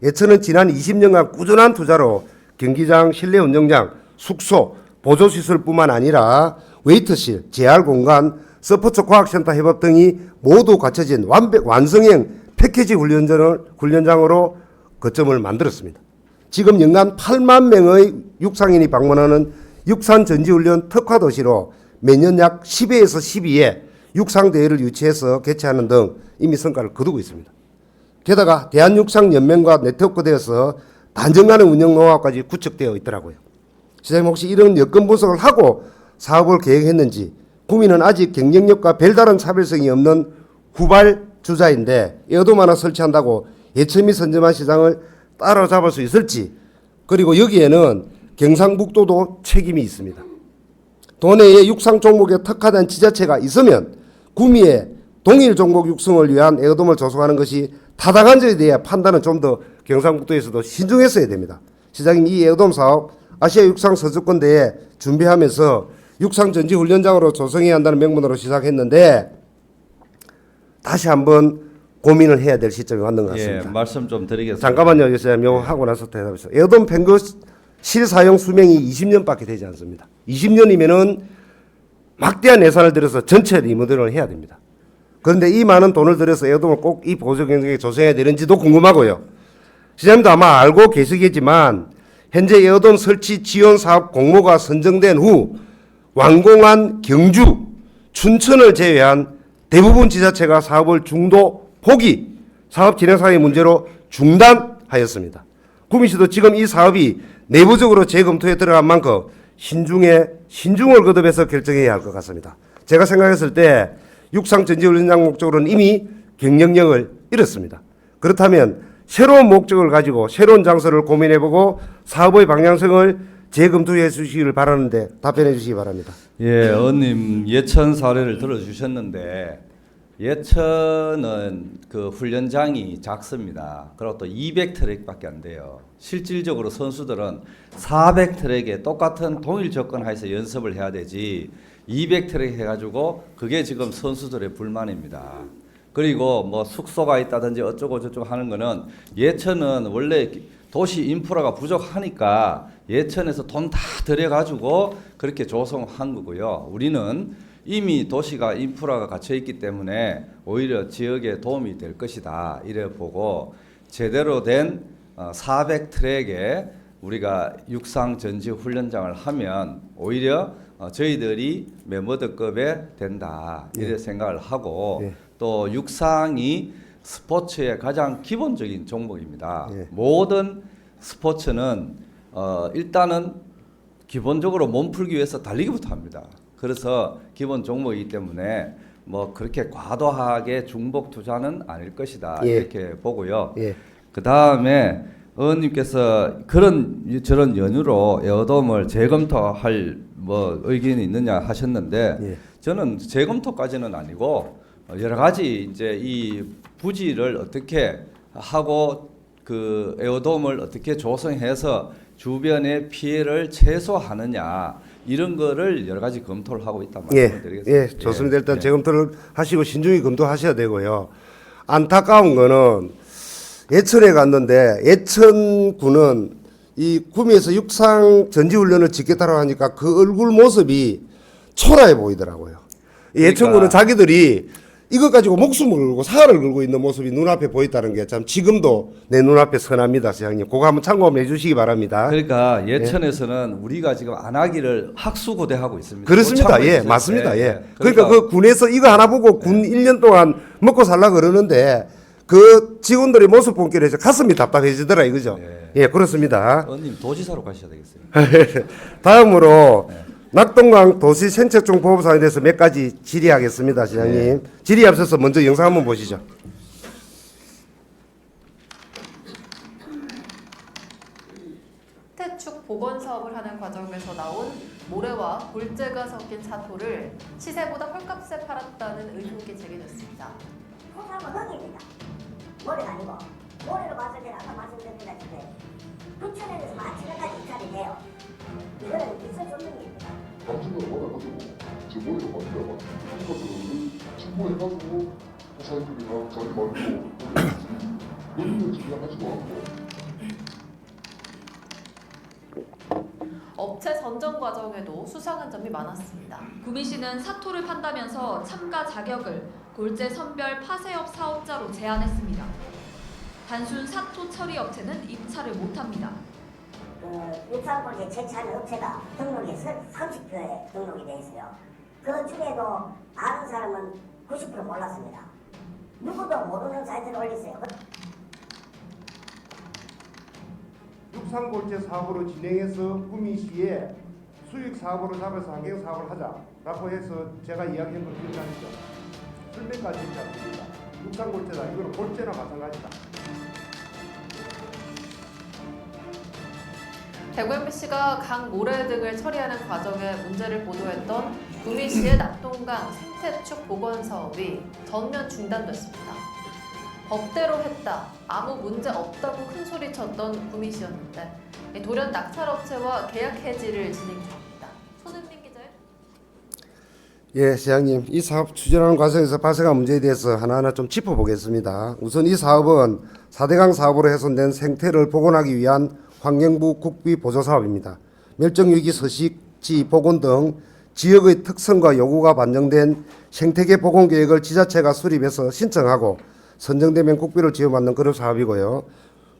[SPEAKER 4] 예천은 지난 20년간 꾸준한 투자로 경기장, 실내 운동장, 숙소, 보조시설뿐만 아니라 웨이트실, 재활공간, 스포츠 과학센터 협업 등이 모두 갖춰진 완성형 패키지 훈련장으로 거점을 만들었습니다. 지금 연간 8만 명의 육상인이 방문하는 육상전지훈련 특화도시로 매년 약 10회에서 12회 육상대회를 유치해서 개최하는 등 이미 성과를 거두고 있습니다. 게다가 대한육상연맹과 네트워크되어서 단정하는 운영 노하우까지 구축되어 있더라고요. 시장님 혹시 이런 여건 분석을 하고 사업을 계획했는지, 구미는 아직 경쟁력과 별다른 차별성이 없는 후발주자인데 에어돔 하나 설치한다고 예천이 선점한 시장을 따라잡을 수 있을지, 그리고 여기에는 경상북도도 책임이 있습니다. 도내에 육상 종목에 특화된 지자체가 있으면 구미에 동일 종목 육성을 위한 에어돔을 조성하는 것이 타당한지에 대해 판단은 좀 더 경상북도에서도 신중했어야 됩니다. 시장님, 이 에어돔 사업 아시아 육상 선수권 대회 준비하면서 육상 전지 훈련장으로 조성해야 한다는 명분으로 시작했는데 다시 한번 고민을 해야 될 시점이 왔는 것 같습니다.
[SPEAKER 5] 예, 말씀 좀 드리겠습니다.
[SPEAKER 4] 잠깐만요, 교수님. 요거 하고 나서 대답해서. 에어돔 팽그 실사용 수명이 20년밖에 되지 않습니다. 20년이면은 막대한 예산을 들여서 전체 리모델을 해야 됩니다. 그런데 이 많은 돈을 들여서 에어돔을 꼭 이 보조 경쟁에 조성해야 되는지도 궁금하고요. 시장님도 아마 알고 계시겠지만 현재 에어돔 설치 지원 사업 공모가 선정된 후 완공한 경주, 춘천을 제외한 대부분 지자체가 사업을 중도 포기, 사업 진행 상의 문제로 중단하였습니다. 구미시도 지금 이 사업이 내부적으로 재검토에 들어간 만큼 신중을 거듭해서 결정해야 할 것 같습니다. 제가 생각했을 때 육상전지훈련장 목적으로는 이미 경쟁력을 잃었습니다. 그렇다면 새로운 목적을 가지고 새로운 장소를 고민해보고 사업의 방향성을 재검토해 주시기를 바라는데 답변해 주시기 바랍니다.
[SPEAKER 5] 예, 의원님 예천 사례를 들어주셨는데 예천은 그 훈련장이 작습니다. 그리고 또 200트랙밖에 안 돼요. 실질적으로 선수들은 400트랙에 똑같은 동일 조건 하에서 연습을 해야 되지 200트랙 해가지고 그게 지금 선수들의 불만입니다. 그리고 뭐 숙소가 있다든지 어쩌고 저쩌고 하는 거는 예천은 원래 도시 인프라가 부족하니까 예천에서 돈 다 들여가지고 그렇게 조성한 거고요. 우리는 이미 도시가 인프라가 갖춰 있기 때문에 오히려 지역에 도움이 될 것이다 이래 보고 제대로 된 400트랙에 우리가 육상 전지 훈련장을 하면 오히려 저희들이 멤버들급에 된다 이래 생각을 하고 또 육상이 스포츠의 가장 기본적인 종목입니다. 모든 스포츠는 일단은 기본적으로 몸풀기 위해서 달리기부터 합니다. 그래서 기본 종목이기 때문에 뭐 그렇게 과도하게 중복 투자는 아닐 것이다 이렇게 보고요. 그 다음에 의원님께서 저런 연유로 에어돔을 재검토할 뭐 의견이 있느냐 하셨는데 저는 재검토까지는 아니고 여러 가지 이제 이 부지를 어떻게 하고 그 에어돔을 어떻게 조성해서 주변의 피해를 최소화하느냐 이런 거를 여러 가지 검토를 하고 있다 말씀드리겠습니다.
[SPEAKER 4] 예, 좋습니다. 일단 재검토를 하시고 신중히 검토하셔야 되고요. 안타까운 거는 예천에 갔는데 예천군은 이 구미에서 육상 전지훈련을 짓겠다고 하니까 그 얼굴 모습이 초라해 보이더라고요. 예천군은 자기들이 이것 가지고 목숨을 걸고 사활을 걸고 있는 모습이 눈앞에 보였다는 게 참 지금도 내 눈앞에 선합니다, 시장님. 그거 한번 참고 한번 해주시기 바랍니다.
[SPEAKER 5] 그러니까 예천에서는 우리가 지금 안 하기를 학수고대하고 있습니다.
[SPEAKER 4] 그렇습니다. 예,
[SPEAKER 5] 있어요.
[SPEAKER 4] 맞습니다. 예. 그러니까 그 군에서 이거 하나 보고 군 1년 동안 먹고 살라 그러는데 그 직원들의 모습 본결에 가슴이 답답해지더라 이거죠. 예, 그렇습니다.
[SPEAKER 5] 의원님 도지사로 가셔야 되겠어요.
[SPEAKER 4] 다음으로 낙동강 도시생태종 보호사에 대해서 몇 가지 질의하겠습니다, 시장님. 질의 앞서서 먼저 영상 한번 보시죠.
[SPEAKER 6] 태축 복원 사업을 하는 과정에서 나온 모래와 골재가 섞인 사토를 시세보다 헐값에 팔았다는 의혹이 제기됐습니다.
[SPEAKER 7] 소사는 흙입니다. 모래가 아니고 모래로 봤을 때는 아까 말씀드린 다시피 부천에서 마치까지 입찰이 돼요. 이거는 있을 수 없는 일입니다.
[SPEAKER 8] 당신은 받아가지고 제 머리가 맞더라고요. 그것을 신고해가지고 사람들이랑 자기 말로 논의를 진행하지도 않고
[SPEAKER 6] 업체 선정 과정에도 수상한 점이 많았습니다.
[SPEAKER 9] 구미 씨는 사토를 판다면서 참가 자격을 골재 선별 파쇄업 사업자로 제한했습니다. 단순 사토 처리 업체는 입찰을 못합니다.
[SPEAKER 7] 육상골재 채취하는 업체가 등록이 30표에 등록이 돼 있어요. 그 중에도 아는 사람은 90% 몰랐습니다. 누구도 모르는 사이트를 올렸어요.
[SPEAKER 4] 육상골재 사업으로 진행해서 구미시에 수익 사업으로 잡아서 환경 사업을 하자라고 해서 제가 이야기한 걸 기억하시죠? 설명까지 했지 않습니까? 육상골재다. 이거는 골재나 마찬가지다.
[SPEAKER 6] 대구 MBC가 강 모래 등을 처리하는 과정에 문제를 보도했던 구미시의 낙동강 생태축 복원 사업이 전면 중단됐습니다. 법대로 했다, 아무 문제 없다고 큰 소리 쳤던 구미시였는데 돌연 낙찰업체와 계약 해지를 진행 중입니다. 손흥민 기자의
[SPEAKER 4] 예, 시장님. 이 사업 추진하는 과정에서 발생한 문제에 대해서 하나하나 좀 짚어보겠습니다. 우선 이 사업은 4대강 사업으로 훼손된 생태를 복원하기 위한 환경부 국비 보조 사업입니다. 멸종위기 서식지 복원 등 지역의 특성과 요구가 반영된 생태계 복원 계획을 지자체가 수립해서 신청하고 선정되면 국비를 지원받는 그런 사업이고요.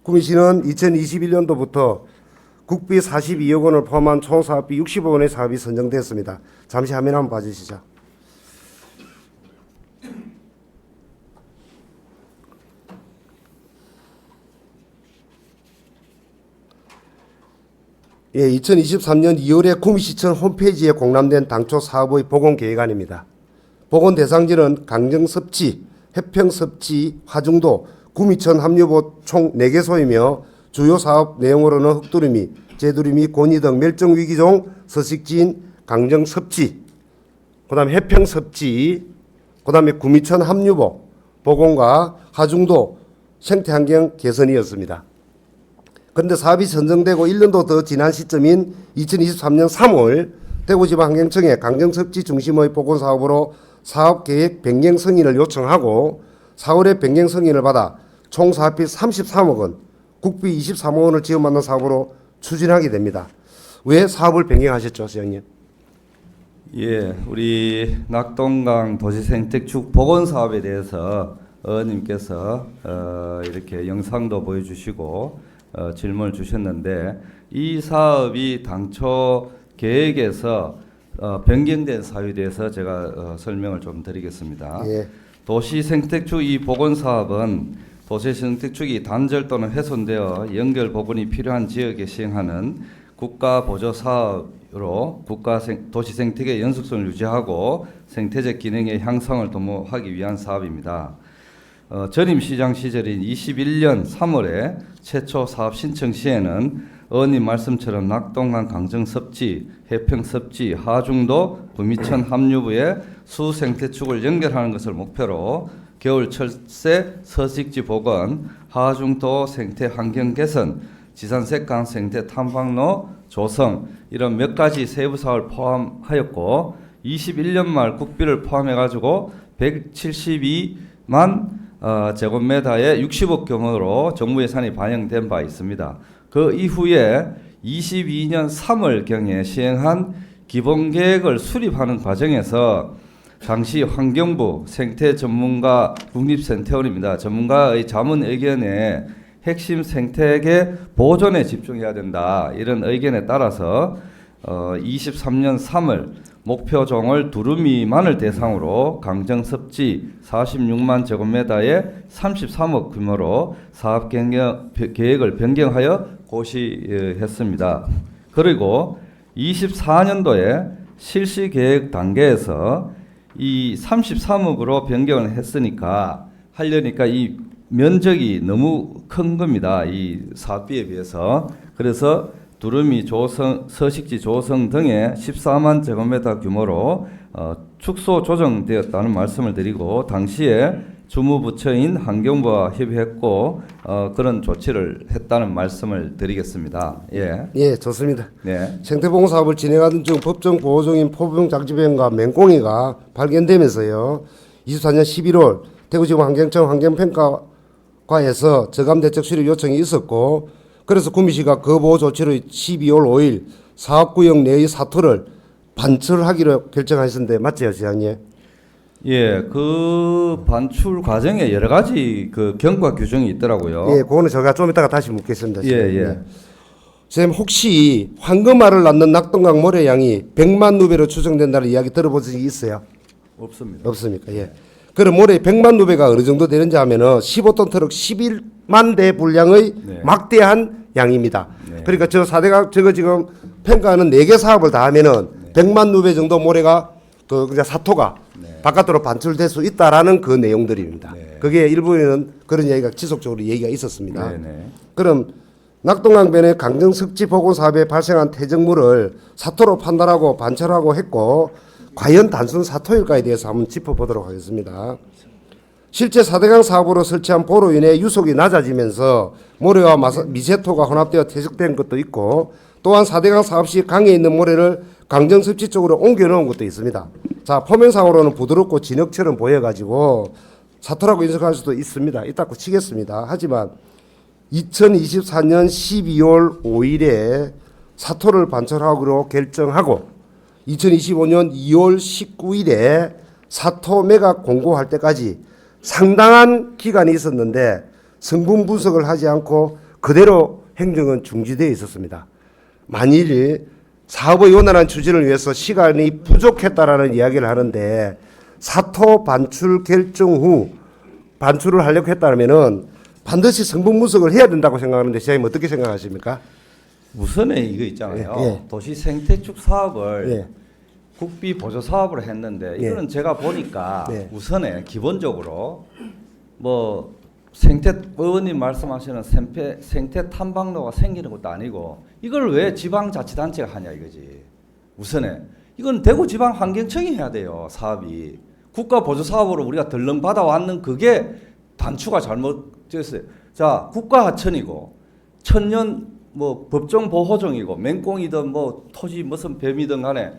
[SPEAKER 4] 구미시는 2021년도부터 국비 42억 원을 포함한 총 사업비 60억 원의 사업이 선정됐습니다. 잠시 화면 한번 봐주시죠. 예, 2023년 2월에 구미시청 홈페이지에 공람된 당초 사업의 복원 계획안입니다. 복원 대상지는 강정섭지, 해평섭지, 화중도, 구미천 합류보 총 4개소이며 주요 사업 내용으로는 흙두루미, 재두루미, 고니 등 멸종위기종 서식지인 강정섭지, 그 다음에 해평섭지, 그 다음에 구미천 합류보, 복원과 하중도 생태환경 개선이었습니다. 그런데 사업이 선정되고 1년도 더 지난 시점인 2023년 3월 대구지방환경청에 강정섭지 중심의 복원 사업으로 사업계획 변경 승인을 요청하고 4월에 변경 승인을 받아 총 사업비 33억 원, 국비 23억 원을 지원받는 사업으로 추진하게 됩니다. 왜 사업을 변경하셨죠, 시장님?
[SPEAKER 5] 예, 우리 낙동강 도시생태축 복원 사업에 대해서 의원님께서 이렇게 영상도 보여주시고 질문을 주셨는데 이 사업이 당초 계획에서 변경된 사유에 대해서 제가 설명을 좀 드리겠습니다.
[SPEAKER 4] 예.
[SPEAKER 5] 도시생태축 이 복원 사업은 도시생태축이 단절 또는 훼손되어 연결 복원이 필요한 지역에 시행하는 국가 보조 사업으로 도시생태계 연속성을 유지하고 생태적 기능의 향상을 도모하기 위한 사업입니다. 전임 시장 시절인 21년 3월에 최초 사업 신청 시에는 의원님 말씀처럼 낙동강 강정섭지, 해평섭지, 하중도, 구미천 합류부의 수생태축을 연결하는 것을 목표로 겨울철새 서식지 복원, 하중도 생태 환경 개선, 지산색강 생태 탐방로 조성 이런 몇 가지 세부 사업을 포함하였고 21년 말 국비를 포함해 가지고 172만 제곱미터의 60억 규모로 정부 예산이 반영된 바 있습니다. 그 이후에 22년 3월경에 시행한 기본계획을 수립하는 과정에서 당시 환경부 생태전문가 국립생태원입니다. 전문가의 자문 의견에 핵심 생태계 보존에 집중해야 된다. 이런 의견에 따라서 23년 3월 목표종을 두루미만을 대상으로 강정섭지 46만 제곱미터의 33억 규모로 사업 계획을 변경하여 고시했습니다. 그리고 24년도에 실시 계획 단계에서 이 33억으로 변경을 했으니까 하려니까 이 면적이 너무 큰 겁니다. 이 사업비에 비해서. 그래서 두루미 조성, 서식지 조성 등의 14만 제곱미터 규모로 축소 조정되었다는 말씀을 드리고 당시에 주무부처인 환경부와 협의했고 그런 조치를 했다는 말씀을 드리겠습니다. 예.
[SPEAKER 4] 예, 좋습니다.
[SPEAKER 5] 네.
[SPEAKER 4] 생태보호 사업을 진행하던 중 법정 보호 중인 포병장지병과 맹꽁이가 발견되면서요. 24년 11월 대구지구 환경청 환경평가과에서 저감대책 수립 요청이 있었고 그래서 구미시가 그 보호 조치로 12월 5일 사업구역 내의 사토를 반출하기로 결정하셨는데 맞죠, 시장님?
[SPEAKER 5] 예, 그 반출 과정에 여러 가지 그 경과 규정이 있더라고요.
[SPEAKER 4] 예, 그거는 제가 좀 이따가 다시 묻겠습니다.
[SPEAKER 5] 예, 예.
[SPEAKER 4] 선생님 혹시 황금알을 낳는 낙동강 모래양이 100만 누베로 추정된다는 이야기 들어본 적이 있어요?
[SPEAKER 5] 없습니다.
[SPEAKER 4] 없습니까? 예. 그럼 모래 100만 누베가 어느 정도 되는지 하면은 15톤 트럭 11만 대 분량의
[SPEAKER 5] 네.
[SPEAKER 4] 막대한 양입니다.
[SPEAKER 5] 네.
[SPEAKER 4] 그러니까 저 4대강 저거 지금 평가하는 4개 사업을 다 하면은 100만 누베 정도 모래가 그 그냥 사토가 바깥으로 반출될 수 있다라는 그 내용들입니다.
[SPEAKER 5] 네.
[SPEAKER 4] 그게 일부에는 그런 얘기가 지속적으로 얘기가 있었습니다.
[SPEAKER 5] 네, 네.
[SPEAKER 4] 그럼 낙동강변의 강정습지 보건 사업에 발생한 퇴적물을 사토로 판단하고 반출하고 했고 과연 단순 사토일까에 대해서 한번 짚어보도록 하겠습니다. 실제 4대강 사업으로 설치한 보로 인해 유속이 낮아지면서 모래와 미세토가 혼합되어 퇴적된 것도 있고 또한 4대강 사업 시 강에 있는 모래를 강정습지 쪽으로 옮겨놓은 것도 있습니다. 자, 표면상으로는 부드럽고 진흙처럼 보여가지고 사토라고 인식할 수도 있습니다. 이따고 치겠습니다. 하지만 2024년 12월 5일에 사토를 반출하기로 결정하고 2025년 2월 19일에 사토 매각 공고할 때까지 상당한 기간이 있었는데 성분 분석을 하지 않고 그대로 행정은 중지되어 있었습니다. 만일 사업의 원활한 추진을 위해서 시간이 부족했다라는 이야기를 하는데 사토 반출 결정 후 반출을 하려고 했다면은 반드시 성분 분석을 해야 된다고 생각하는데 시장님 어떻게 생각하십니까?
[SPEAKER 5] 우선에 이거 있잖아요.
[SPEAKER 4] 예, 예.
[SPEAKER 5] 도시 생태축 사업을
[SPEAKER 4] 예.
[SPEAKER 5] 국비 보조 사업으로 했는데
[SPEAKER 4] 예.
[SPEAKER 5] 이거는 제가 보니까
[SPEAKER 4] 네.
[SPEAKER 5] 우선에 기본적으로 뭐 생태 의원님 말씀하시는 생태 탐방로가 생기는 것도 아니고 이걸 왜 지방자치단체가 하냐 이거지. 우선에 이건 대구 지방환경청이 해야 돼요. 사업이 국가 보조 사업으로 우리가 덜렁 받아왔는 그게 단추가 잘못됐어요. 자, 국가 하천이고 천년 뭐 법정 보호종이고 맹꽁이든 뭐 토지 무슨 뱀이든 간에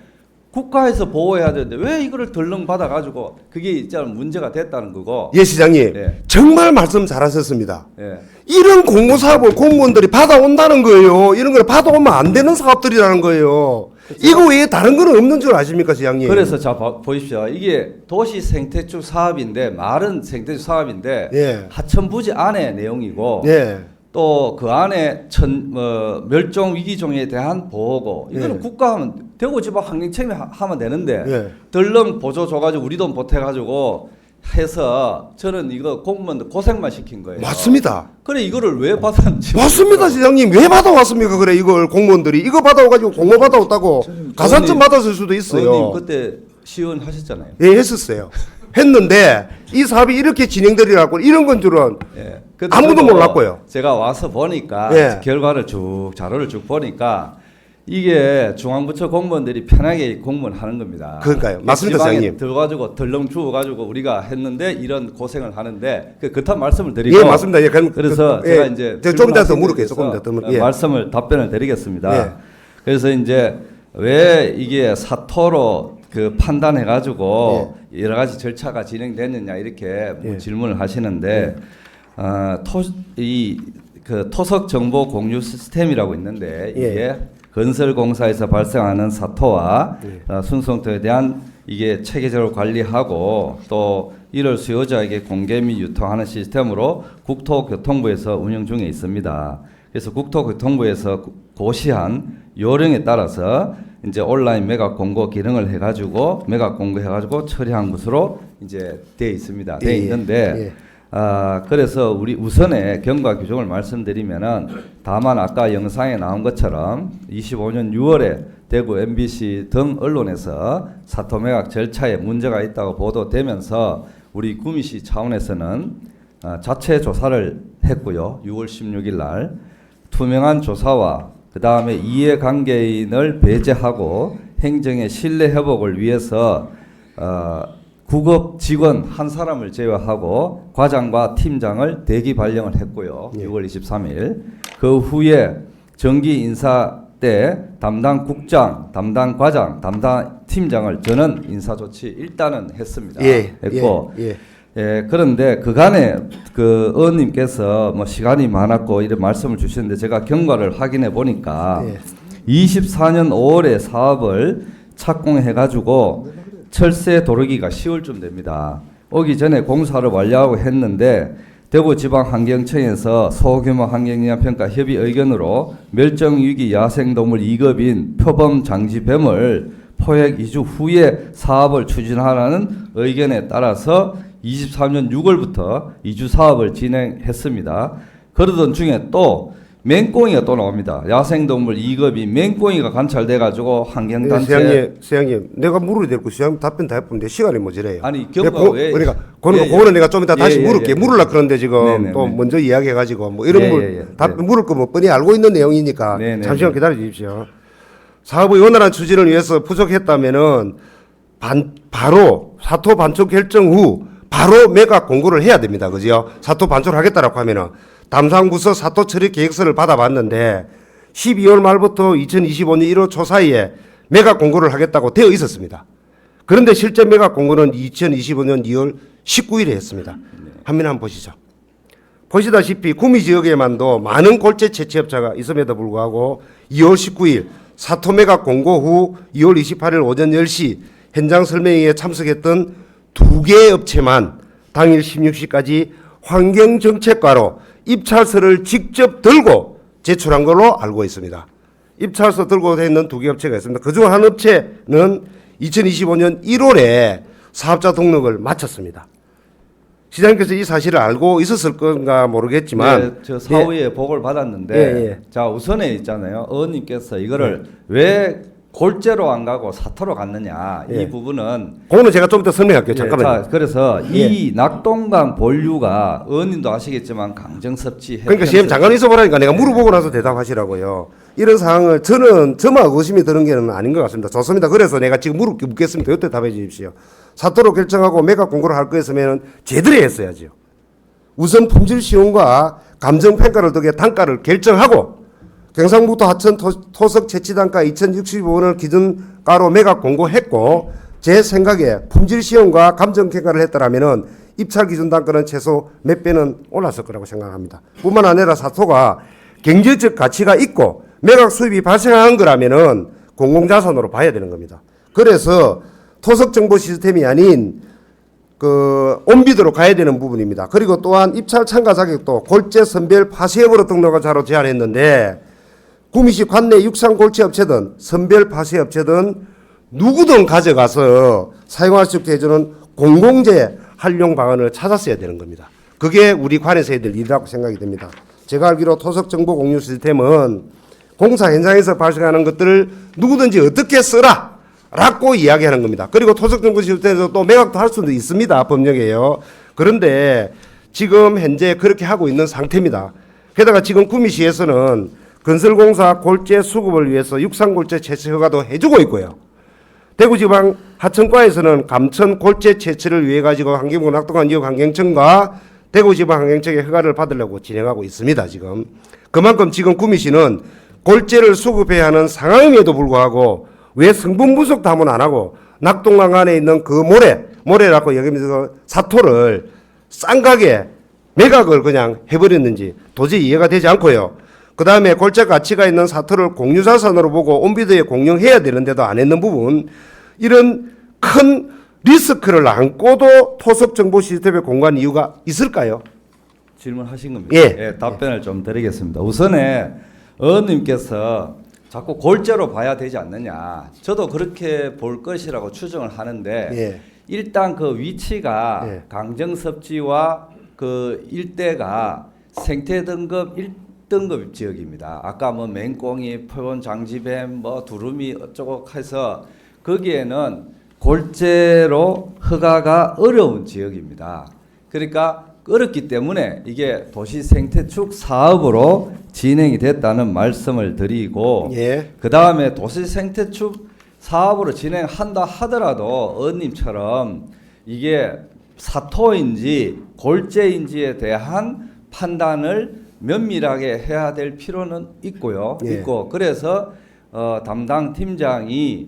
[SPEAKER 5] 국가에서 보호해야 되는데 왜 이거를 덜렁 받아가지고 그게 있잖아 문제가 됐다는 거고.
[SPEAKER 4] 예, 시장님.
[SPEAKER 5] 예.
[SPEAKER 4] 정말 말씀 잘하셨습니다.
[SPEAKER 5] 예.
[SPEAKER 4] 이런 공모사업을 공무원들이 받아온다는 거예요. 이런 걸 받아오면 안 되는 사업들이라는 거예요. 이거 외에 다른 건 없는 줄 아십니까, 시장님?
[SPEAKER 5] 그래서 자 보십시오. 이게 도시 생태축 사업인데 말은 생태축 사업인데
[SPEAKER 4] 예.
[SPEAKER 5] 하천 부지 안에 내용이고
[SPEAKER 4] 예.
[SPEAKER 5] 또 그 안에 멸종 위기종에 대한 보호고 이거는
[SPEAKER 4] 예.
[SPEAKER 5] 국가하면 대구지방환경청이 하면 되는데
[SPEAKER 4] 예.
[SPEAKER 5] 덜렁 보조 줘가지고 우리 돈 보태가지고 해서 저는 이거 공무원들 고생만 시킨 거예요.
[SPEAKER 4] 맞습니다.
[SPEAKER 5] 그래 이거를 왜 받았는지
[SPEAKER 4] 맞습니다, 시장님. 왜 받아왔습니까? 그래, 이걸 공무원들이. 이거 받아와가지고 공모 받아왔다고 가산점 받았을 수도 있어요.
[SPEAKER 5] 의원님 그때 시연 하셨잖아요.
[SPEAKER 4] 예, 했었어요. 했는데 이 사업이 이렇게 진행되리라고 이런 건 줄은
[SPEAKER 5] 예.
[SPEAKER 4] 아무도
[SPEAKER 5] 저도
[SPEAKER 4] 몰랐고요.
[SPEAKER 5] 제가 와서 보니까
[SPEAKER 4] 예.
[SPEAKER 5] 결과를 쭉 자료를 쭉 보니까 이게 중앙부처 공무원들이 편하게 공무원 하는 겁니다.
[SPEAKER 4] 그러니까요. 맞습니다,
[SPEAKER 5] 지방에
[SPEAKER 4] 장님.
[SPEAKER 5] 들어가지고 덜렁 주워가지고 우리가 했는데 이런 고생을 하는데 그렇단 말씀을 드리고
[SPEAKER 4] 예, 맞습니다. 예,
[SPEAKER 5] 그래서
[SPEAKER 4] 예,
[SPEAKER 5] 제가 이제
[SPEAKER 4] 좀 이따 더
[SPEAKER 5] 질문하신
[SPEAKER 4] 물을게요.
[SPEAKER 5] 거에
[SPEAKER 4] 조금 이따 더
[SPEAKER 5] 대해서
[SPEAKER 4] 예.
[SPEAKER 5] 말씀을 답변을 드리겠습니다.
[SPEAKER 4] 예.
[SPEAKER 5] 그래서 이제 왜 이게 사토로 그 판단해가지고 여러 가지 절차가 진행됐느냐 이렇게 뭐
[SPEAKER 4] 예.
[SPEAKER 5] 질문을 하시는데 그 토석 정보 공유 시스템이라고 있는데
[SPEAKER 4] 예.
[SPEAKER 5] 이게 건설공사에서 발생하는 사토와
[SPEAKER 4] 예.
[SPEAKER 5] 순송토에 대한 이게 체계적으로 관리하고 또 이를 수요자에게 공개 및 유통하는 시스템으로 국토교통부에서 운영 중에 있습니다. 그래서 국토교통부에서 고시한 요령에 따라서 이제 온라인 매각 공고 기능을 해가지고 매각 공고 해가지고 처리한 것으로 이제 돼 있습니다. 돼
[SPEAKER 4] 예,
[SPEAKER 5] 있는데 그래서 우리 우선에 경과 규정을 말씀드리면은 다만 아까 영상에 나온 것처럼 25년 6월에 대구 MBC 등 언론에서 사토 매각 절차에 문제가 있다고 보도되면서 우리 구미시 차원에서는 자체 조사를 했고요. 6월 16일 날 투명한 조사와 그 다음에 이해관계인을 배제하고 행정의 신뢰 회복을 위해서 구급 직원 한 사람을 제외하고 과장과 팀장을 대기 발령을 했고요. 6월 23일. 그 후에 정기 인사 때 담당 국장, 담당 과장, 담당 팀장을 저는 인사 조치 일단은 했습니다. 했고 그런데 그간에 그 의원님께서 뭐 시간이 많았고 이런 말씀을 주시는데 제가 경과를 확인해 보니까 24년 5월에 사업을 착공해 가지고 철새 도르기가 10월쯤 됩니다. 오기 전에 공사를 완료하고 했는데 대구지방환경청에서 소규모 환경영향 평가 협의 의견으로 멸종위기 야생동물 2급인 표범장지뱀을 포획 2주 후에 사업을 추진하라는 의견에 따라서 23년 6월부터 2주 사업을 진행했습니다. 그러던 중에 또 맹꽁이가 또 나옵니다. 야생동물 2급이 맹꽁이가 관찰돼가지고 환경단체.
[SPEAKER 4] 시장님, 내가 물어야 될거 시장님 답변 다 해보는데 시간이 모자래요.
[SPEAKER 5] 아니 경과 왜?
[SPEAKER 4] 그러니까 그거는 내가 좀 이따 다시 물을게. 물으려 그러는데 지금 또 먼저 이야기해가지고 뭐 이런 답변 물을 거 뭐 뻔히 알고 있는 내용이니까 잠시만 기다려 주십시오. 사업의 원활한 추진을 위해서 부족했다면은 바로 사토 반출 결정 후 바로 매각 공고를 해야 됩니다. 그죠? 사토 반출하겠다라고 하면은 담당부서 사토 처리 계획서를 받아봤는데 12월 말부터 2025년 1월 초 사이에 매각 공고를 하겠다고 되어 있었습니다. 그런데 실제 매각 공고는 2025년 2월 19일에 했습니다. 화면 한번 보시죠. 보시다시피 구미 지역에만도 많은 골재 채취업자가 있음에도 불구하고 2월 19일 사토 매각 공고 후 2월 28일 오전 10시 현장 설명회에 참석했던 2개의 업체만 당일 16시까지 환경정책과로 입찰서를 직접 들고 제출한 걸로 알고 있습니다. 입찰서 들고 있는 2개 업체가 있습니다. 그중 한 업체는 2025년 1월에 사업자 등록을 마쳤습니다. 시장님께서 이 사실을 알고 있었을 건가 모르겠지만
[SPEAKER 5] 저 사후에 보고를 받았는데 자 우선에 있잖아요. 의원님께서 이거를 왜 골재로 안 가고 사토로 갔느냐 이 부분은
[SPEAKER 4] 그거는 제가 좀 더 설명할게요. 잠깐만요.
[SPEAKER 5] 자, 그래서 이 낙동강 본류가 의원님도 아시겠지만 강정섭지
[SPEAKER 4] 그러니까 시험 잠깐 있어보라니까 내가 물어보고 나서 대답하시라고요. 이런 상황을 저만 의심이 드는 게 아닌 것 같습니다. 좋습니다. 그래서 내가 지금 묻겠습니다. 이때 답해 주십시오. 사토로 결정하고 매각 공고를 할 거였으면 제대로 했어야죠. 우선 품질 시험과 감정 평가를 통해 단가를 결정하고 경상북도 하천 토석 채취 단가 2,065원을 기준가로 매각 공고했고 제 생각에 품질 시험과 감정 평가를 했더라면은 입찰 기준 단가는 최소 몇 배는 올랐을 거라고 생각합니다. 뿐만 아니라 사토가 경제적 가치가 있고 매각 수입이 발생한 거라면은 공공자산으로 봐야 되는 겁니다. 그래서 토석 정보 시스템이 아닌 그 온비드로 가야 되는 부분입니다. 그리고 또한 입찰 참가 자격도 골재 선별 파쇄업으로 등록한 자로 제한했는데 구미시 관내 육상 골재 업체든 선별 파쇄 업체든 누구든 가져가서 사용할 수 있게 해주는 공공재 활용 방안을 찾았어야 되는 겁니다. 그게 우리 관에서 해야 될 일이라고 생각이 됩니다. 제가 알기로 토석 정보 공유 시스템은 공사 현장에서 발생하는 것들을 누구든지 어떻게 쓰라 라고 이야기하는 겁니다. 그리고 토석 정보 시스템에서 또 매각도 할 수도 있습니다. 법령에요. 그런데 지금 현재 그렇게 하고 있는 상태입니다. 게다가 지금 구미시에서는 건설공사 골재 수급을 위해서 육상골재 채취 허가도 해주고 있고요. 대구지방 하천과에서는 감천 골재 채취를 위해 가지고 환경부 낙동강 지역 환경청과 대구지방 환경청의 허가를 받으려고 진행하고 있습니다. 지금 그만큼 지금 구미시는 골재를 수급해야 하는 상황임에도 불구하고 왜 성분 분석 담은 안 하고 낙동강 안에 있는 그 모래라고 여기면서 사토를 싼 가게 매각을 그냥 해버렸는지 도저히 이해가 되지 않고요. 그 다음에 골재 가치가 있는 사토를 공유자산으로 보고 온비드에 공유해야 되는데도 안 했는 부분, 이런 큰 리스크를 안고도 토석 정보 시스템에 공간 이유가 있을까요?
[SPEAKER 5] 질문하신 겁니다. 답변을 좀 드리겠습니다. 우선에 의원님께서 자꾸 골재로 봐야 되지 않느냐. 저도 그렇게 볼 것이라고 추정을 하는데 일단 그 위치가 강정섭지와 그 일대가 생태 등급 1등급 지역입니다. 아까 뭐 맹꽁이, 표본 장지뱀, 뭐 두루미 어쩌고 해서 거기에는 골재로 허가가 어려운 지역입니다. 그러니까 어렵기 때문에 이게 도시 생태축 사업으로 진행이 됐다는 말씀을 드리고 그 다음에 도시 생태축 사업으로 진행한다 하더라도 의원님처럼 이게 사토인지 골재인지에 대한 판단을 면밀하게 해야 될 필요는 있고요.
[SPEAKER 4] 예.
[SPEAKER 5] 있고 그래서 담당 팀장이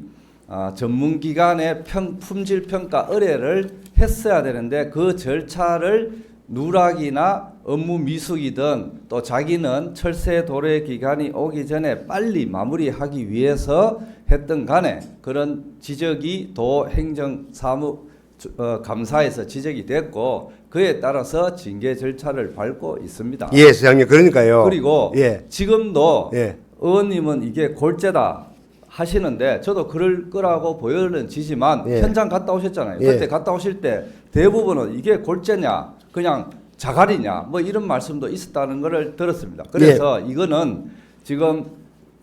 [SPEAKER 5] 전문기관의 품질 평가 의뢰를 했어야 되는데 그 절차를 누락이나 업무 미숙이든 또 자기는 철새 도래 기간이 오기 전에 빨리 마무리하기 위해서 했던 간에 그런 지적이 도행정사무감사에서 지적이 됐고 그에 따라서 징계 절차를 밟고 있습니다.
[SPEAKER 4] 예, 시장님 그러니까요.
[SPEAKER 5] 그리고
[SPEAKER 4] 예.
[SPEAKER 5] 지금도
[SPEAKER 4] 예.
[SPEAKER 5] 의원님은 이게 골재다 하시는데 저도 그럴 거라고 보여는 지지만
[SPEAKER 4] 예.
[SPEAKER 5] 현장 갔다 오셨잖아요.
[SPEAKER 4] 예.
[SPEAKER 5] 그때 갔다 오실 때 대부분은 이게 골재냐 그냥 자갈이냐 뭐 이런 말씀도 있었다는 것을 들었습니다. 그래서 이거는 지금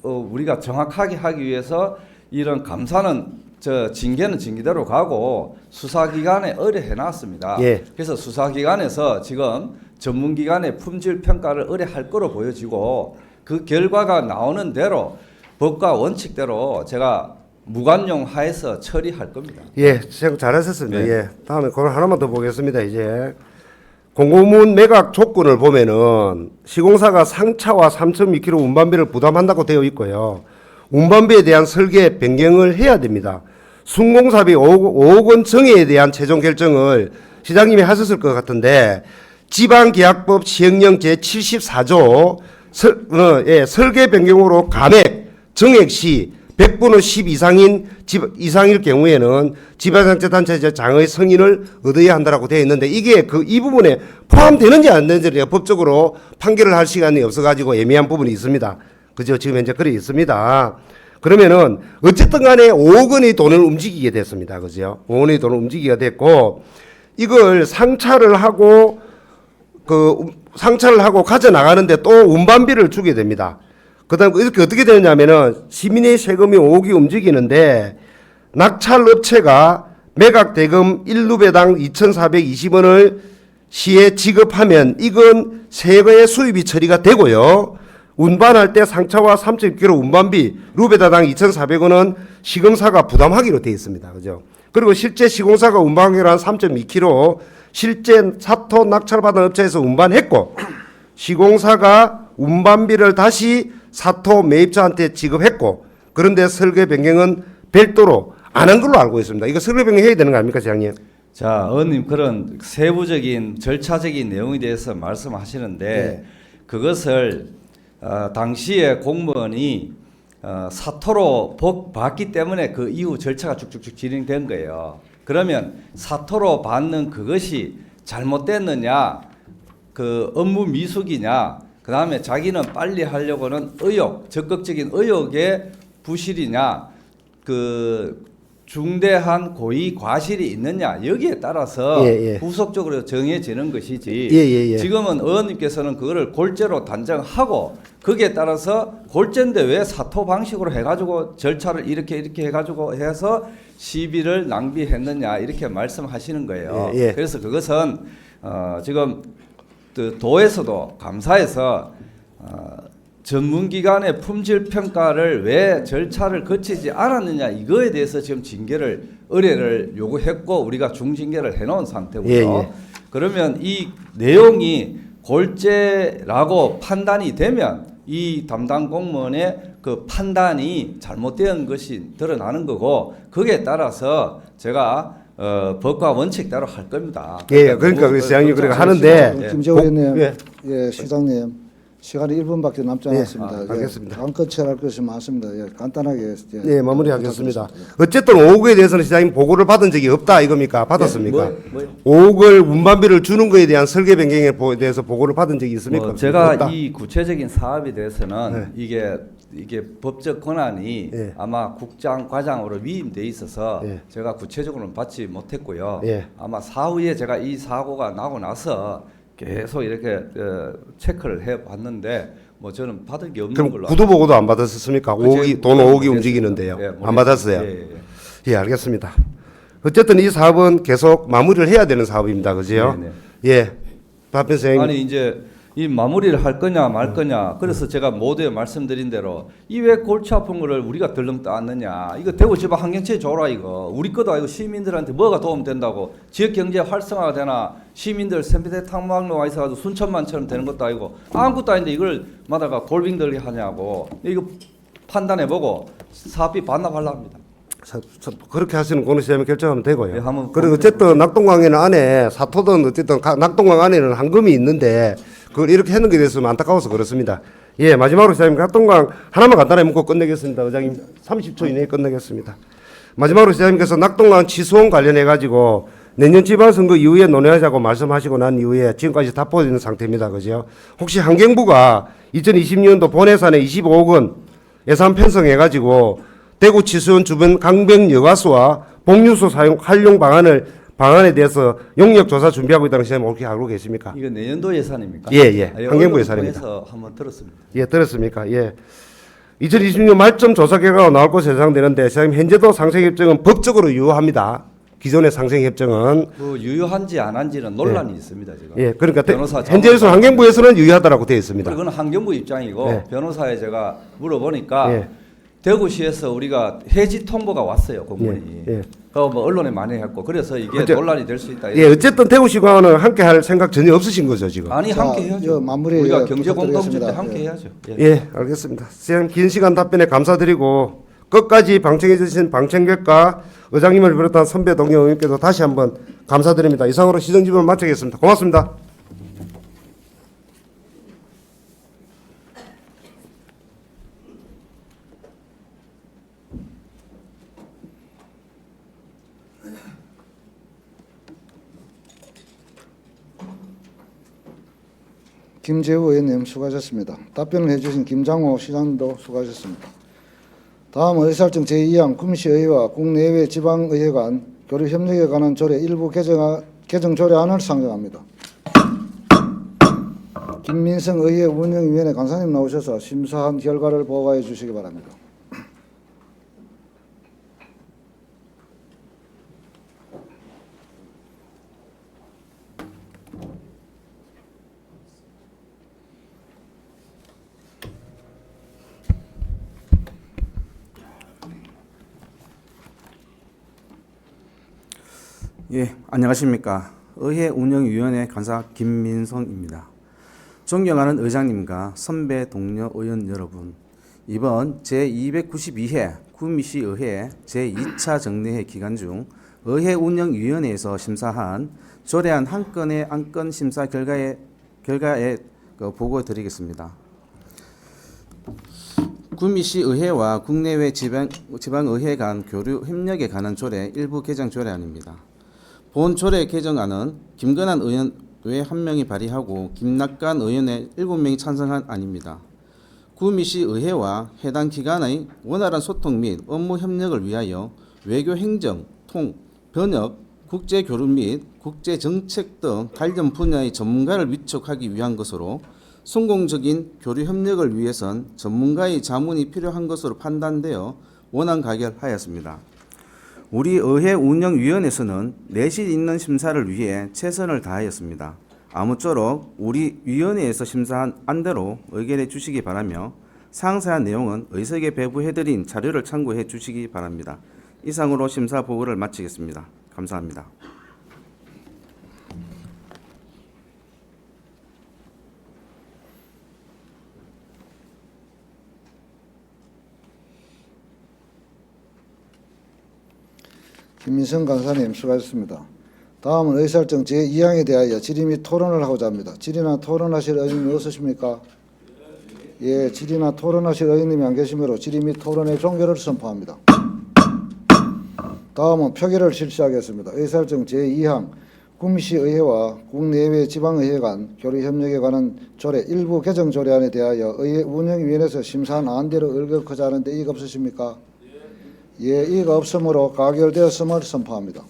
[SPEAKER 5] 우리가 정확하게 하기 위해서 이런 감사는 징계는 징계대로 가고 수사기관에 의뢰해놨습니다.
[SPEAKER 4] 예.
[SPEAKER 5] 그래서 수사기관에서 지금 전문기관의 품질 평가를 의뢰할 거로 보여지고 그 결과가 나오는 대로 법과 원칙대로 제가 무관용 하에서 처리할 겁니다.
[SPEAKER 4] 예, 시장 잘하셨습니다.
[SPEAKER 5] 네.
[SPEAKER 4] 예, 다음에 그걸 하나만 더 보겠습니다. 이제 공고문 매각 조건을 보면은 시공사가 상차와 3.2km 운반비를 부담한다고 되어 있고요. 운반비에 대한 설계 변경을 해야 됩니다. 순공사비 5억 원 정해에 대한 최종 결정을 시장님이 하셨을 것 같은데 지방계약법 시행령 제74조 설계 변경으로 감액 정액 시 100분의 10 이상일 경우에는 지방자치단체 장의 승인을 얻어야 한다라고 되어 있는데 이게 이 부분에 포함되는지 안 되는지 법적으로 판결을 할 시간이 없어가지고 애매한 부분이 있습니다. 그죠? 지금 현재 그래 있습니다. 그러면은 어쨌든 간에 5억 원의 돈을 움직이게 됐습니다. 그죠? 5억 원의 돈을 움직이게 됐고 이걸 상차를 하고 가져 나가는데 또 운반비를 주게 됩니다. 그다음 이렇게 어떻게 되느냐면은 시민의 세금이 5억이 움직이는데 낙찰 업체가 매각 대금 1루배당 2,420원을 시에 지급하면 이건 세금의 수입이 처리가 되고요. 운반할 때 상차와 3.6km 운반비 루베다당 2,400원은 시공사가 부담하기로 되어 있습니다. 그죠? 그리고 실제 시공사가 운반하기로 한 3.2km 실제 사토 낙찰받은 업체에서 운반했고 시공사가 운반비를 다시 사토 매입자한테 지급했고 그런데 설계 변경은 별도로 안 한 걸로 알고 있습니다. 이거 설계 변경 해야 되는 거 아닙니까, 시장님?
[SPEAKER 5] 자, 의원님 그런 세부적인 절차적인 내용에 대해서 말씀하시는데
[SPEAKER 4] 네.
[SPEAKER 5] 그것을 당시에 공무원이 사토로 받기 때문에 그 이후 절차가 쭉쭉쭉 진행된 거예요. 그러면 사토로 받는 그것이 잘못됐느냐, 그 업무 미숙이냐, 그 다음에 자기는 빨리 하려고는 적극적인 의욕의 부실이냐, 그 중대한 고의 과실이 있느냐 여기에 따라서 후속적으로 정해지는 것이지 지금은 의원님께서는 그거를 골재로 단정하고 거기에 따라서 골재인데 왜 사토 방식으로 해가지고 절차를 이렇게 해가지고 해서 시비를 낭비했느냐 이렇게 말씀하시는 거예요. 그래서 그것은 지금 도에서도 감사에서 전문기관의 품질평가를 왜 절차를 거치지 않았느냐 이거에 대해서 지금 징계를 의뢰를 요구했고 우리가 중징계를 해놓은 상태고요. 그러면 이 내용이 골재라고 판단이 되면 이 담당 공무원의 그 판단이 잘못된 것이 드러나는 거고 거기에 따라서 제가 법과 원칙대로 할 겁니다.
[SPEAKER 4] 그러니까 그 시장님 그러니까 하는데
[SPEAKER 1] 김재호 의원님, 예, 시장님. 시간이 1분밖에 남지 않았습니다.
[SPEAKER 4] 알겠습니다.
[SPEAKER 1] 안건 처리할 것이 많습니다. 많다하게
[SPEAKER 4] 마무리하겠습니다. 어쨌든 5억에 대해서는 시장님 보고를 받은 적이 없다 이겁니까? 받았습니까? 5억을 운반비를 주는 거에 대한 설계 변경에 대해서 보고를 받은 적이 있습니까?
[SPEAKER 5] 제가
[SPEAKER 4] 없다.
[SPEAKER 5] 이 구체적인 사업에 대해서는 이게 법적 권한이 아마 국장 과장으로 위임돼 있어서 제가 구체적으로는 받지 못했고요. 아마 사후에 제가 이 사고가 나고 나서 계속 이렇게 체크를 해봤는데 뭐 저는 받을 게 없는
[SPEAKER 4] 그럼
[SPEAKER 5] 걸로.
[SPEAKER 4] 구두 보고도 안 받았습니까? 돈 5억이 움직이는데요. 안 받았어요. 예, 알겠습니다. 어쨌든 이 사업은 계속 마무리를 해야 되는 사업입니다, 그죠? 예, 답변 선생님.
[SPEAKER 5] 아니 이제 이 마무리를 할 거냐 말 거냐. 그래서 제가 모두에 말씀드린 대로 이 왜 골치 아픈 거를 우리가 덜렁 떠안느냐. 이거 대구지방 환경체 줘라 이거. 우리 것도 아니고 시민들한테 뭐가 도움 된다고. 지역 경제 활성화가 되나. 시민들 생태대 탐방로 와 있어가지고 순천만처럼 되는 것도 아니고 아무것도 아닌데 이걸 마다가 골빙들이 하냐고. 이거 판단해보고 사업비 반납하려 합니다.
[SPEAKER 4] 그렇게 하시는 권으시면 결정하면 되고요.
[SPEAKER 5] 네, 한번
[SPEAKER 4] 그리고 어쨌든 낙동강에는 안에 사토든 어쨌든 낙동강 안에는 한금이 있는데 그걸 이렇게 해놓은 게 대해서 안타까워서 그렇습니다. 예, 마지막으로 시장님 낙동강 하나만 간단하게 묻고 끝내겠습니다. 의장님 30초 이내에 끝내겠습니다. 마지막으로 시장님께서 낙동강 취소원 관련해 가지고 내년 지방선거 이후에 논의하자고 말씀하시고 난 이후에 지금까지 답변 있는 상태입니다. 그죠? 혹시 환경부가 2020년도 본 예산에 25억 원 예산 편성해 가지고 대구 치수원 주변 강변 여가수와 복류소 사용 활용 방안에 대해서 용역 조사 준비하고 있다는 시장님 어떻게 알고 계십니까?
[SPEAKER 5] 이거 내년도 예산입니까?
[SPEAKER 4] 예, 예. 환경부 예산입니다.
[SPEAKER 5] 언론에서 한번 들었습니다.
[SPEAKER 4] 예, 들었습니까? 예. 2020년 말점 조사 결과가 나올 것으로 예상되는데 시장님 현재도 상생협정은 법적으로 유효합니다. 기존의 상생협정은
[SPEAKER 5] 그 유효한지 안 한지는 논란이 있습니다 지금.
[SPEAKER 4] 예, 그러니까
[SPEAKER 5] 변호사
[SPEAKER 4] 현재에서 환경부에서는 유효하다고 되어 있습니다.
[SPEAKER 5] 그건 환경부 입장이고
[SPEAKER 4] 네.
[SPEAKER 5] 변호사에 제가 물어보니까
[SPEAKER 4] 예.
[SPEAKER 5] 대구시에서 우리가 해지 통보가 왔어요 공문이.
[SPEAKER 4] 예, 예.
[SPEAKER 5] 뭐 언론에 많이 했고 그래서 이게 논란이 될 수 있다.
[SPEAKER 4] 예, 어쨌든 대구시관은 함께 할 생각 전혀 없으신 거죠 지금.
[SPEAKER 5] 아니
[SPEAKER 1] 자,
[SPEAKER 5] 함께 해야죠.
[SPEAKER 1] 마무리
[SPEAKER 5] 우리가 경제 공동체 때
[SPEAKER 1] 부탁드리겠습니다.
[SPEAKER 5] 함께
[SPEAKER 1] 예.
[SPEAKER 5] 해야죠. 예.
[SPEAKER 4] 예, 알겠습니다. 시장님 긴 시간 답변에 감사드리고 끝까지 방청해 주신 방청객과 의장님을 비롯한 선배 동료 의원님께도 다시 한번 감사드립니다. 이상으로 시정집을 마치겠습니다. 고맙습니다.
[SPEAKER 1] 김재우 의원님 수고하셨습니다. 답변을 해주신 김장호 시장님도 수고하셨습니다. 다음 의사일정 제2항 구미시의회와 국내외 지방의회 간 교류 협력에 관한 조례 일부 개정 조례안을 상정합니다. 김민성 의회 운영위원회 간사님 나오셔서 심사한 결과를 보고해 주시기 바랍니다.
[SPEAKER 10] 예, 안녕하십니까. 의회 운영위원회 간사 김민성입니다. 존경하는 의장님과 선배 동료 의원 여러분, 이번 제292회 구미시 의회 제2차 정례회 기간 중 의회 운영위원회에서 심사한 조례안 한 건의 안건 심사 결과에 보고해 드리겠습니다. 구미시 의회와 국내외 지방의회 간 교류 협력에 관한 조례 일부 개정 조례안입니다. 본 조례 개정안은 김건환 의원 외 1명이 발의하고 김낙관 의원의 7명이 찬성한 안입니다. 구미시 의회와 해당 기관의 원활한 소통 및 업무 협력을 위하여 외교 행정, 통, 번역, 국제교류 및 국제정책 등 관련 분야의 전문가를 위촉하기 위한 것으로 성공적인 교류 협력을 위해선 전문가의 자문이 필요한 것으로 판단되어 원안 가결하였습니다. 우리 의회 운영위원회에서는 내실 있는 심사를 위해 최선을 다하였습니다. 아무쪼록 우리 위원회에서 심사한 안대로 의결해 주시기 바라며 상세한 내용은 의석에 배부해드린 자료를 참고해 주시기 바랍니다. 이상으로 심사 보고를 마치겠습니다. 감사합니다.
[SPEAKER 1] 김민성 간사님 수고하셨습니다. 다음은 의사일정 제2항에 대하여 질의 및 토론을 하고자 합니다. 질의나 토론하실 의원님이 없으십니까? 예, 질의나 토론하실 의원님이 안 계시므로 질의 및 토론의 종결을 선포합니다. 다음은 표결을 실시하겠습니다. 의사일정 제2항 구미시의회와 국내외 지방의회 간 교류협력에 관한 조례 일부 개정 조례안에 대하여 의회 운영위원회에서 심사한 안대로 의결하자 하는데 이의가 없으십니까? 예, 이의가 없으므로 가결되었음을 선포합니다.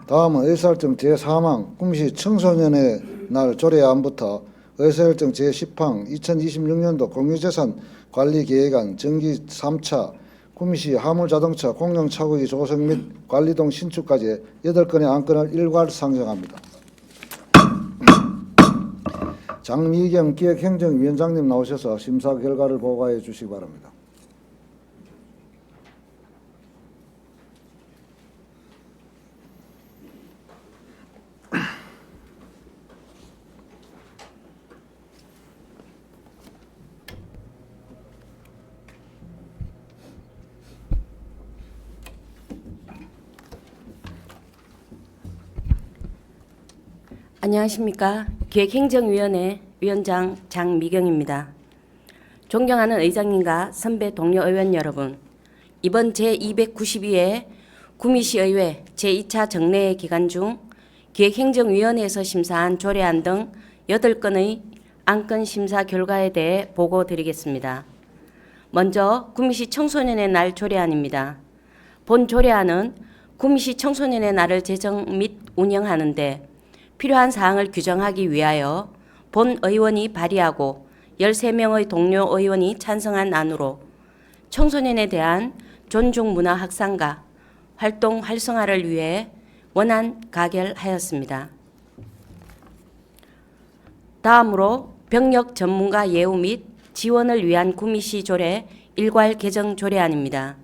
[SPEAKER 1] 다음은 의사일정 제3항 구미시 청소년의 날 조례안부터 의사일정 제10항 2026년도 공유재산 관리계획안 정기 3차 구미시 화물자동차 공용차고기 조성 및 관리동 신축까지 8건의 안건을 일괄 상정합니다. 장미경 기획행정위원장님 나오셔서 심사 결과를 보고해 주시기 바랍니다.
[SPEAKER 11] 안녕하십니까. 기획행정위원회 위원장 장미경입니다. 존경하는 의장님과 선배 동료 의원 여러분, 이번 제292회 구미시의회 제2차 정례회 기간 중 기획행정위원회에서 심사한 조례안 등 8건의 안건 심사 결과에 대해 보고드리겠습니다. 먼저 구미시 청소년의 날 조례안입니다. 본 조례안은 구미시 청소년의 날을 제정 및 운영하는 데 필요한 사항을 규정하기 위하여 본 의원이 발의하고 13명의 동료 의원이 찬성한 안으로 청소년에 대한 존중 문화 확산과 활동 활성화를 위해 원안 가결하였습니다. 다음으로 병력 전문가 예우 및 지원을 위한 구미시 조례 일괄 개정 조례안입니다.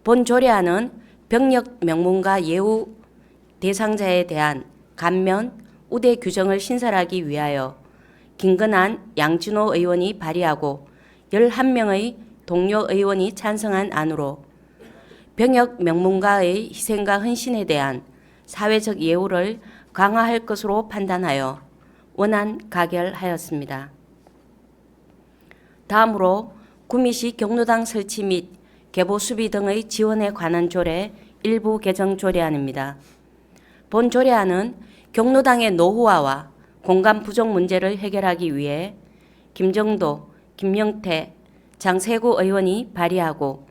[SPEAKER 11] 본 조례안은 병력 명문가 예우 대상자에 대한 감면, 우대 규정을 신설하기 위하여 김근한, 양진호 의원이 발의하고 11명의 동료 의원이 찬성한 안으로 병역 명문가의 희생과 헌신에 대한 사회적 예우를 강화할 것으로 판단하여 원안 가결하였습니다. 다음으로 구미시 경로당 설치 및 개보 수비 등의 지원에 관한 조례 일부 개정 조례안입니다. 본 조례안은 경로당의 노후화와 공간 부족 문제를 해결하기 위해 김정도, 김영태, 장세구 의원이 발의하고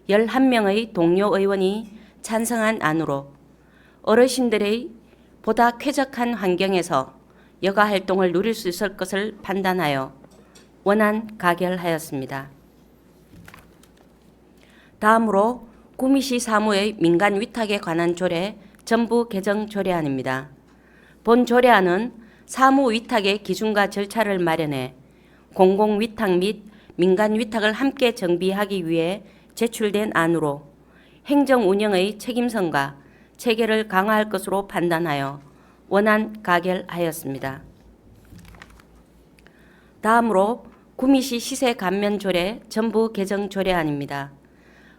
[SPEAKER 11] 11명의 동료 의원이 찬성한 안으로 어르신들의 보다 쾌적한 환경에서 여가 활동을 누릴 수 있을 것을 판단하여 원안 가결하였습니다. 다음으로 구미시 사무의 민간 위탁에 관한 조례 전부 개정 조례안입니다. 본 조례안은 사무 위탁의 기준과 절차를 마련해 공공 위탁 및 민간 위탁을 함께 정비하기 위해 제출된 안으로 행정 운영의 책임성과 체계를 강화할 것으로 판단하여 원안 가결하였습니다. 다음으로 구미시 시세 감면 조례 전부 개정 조례안입니다.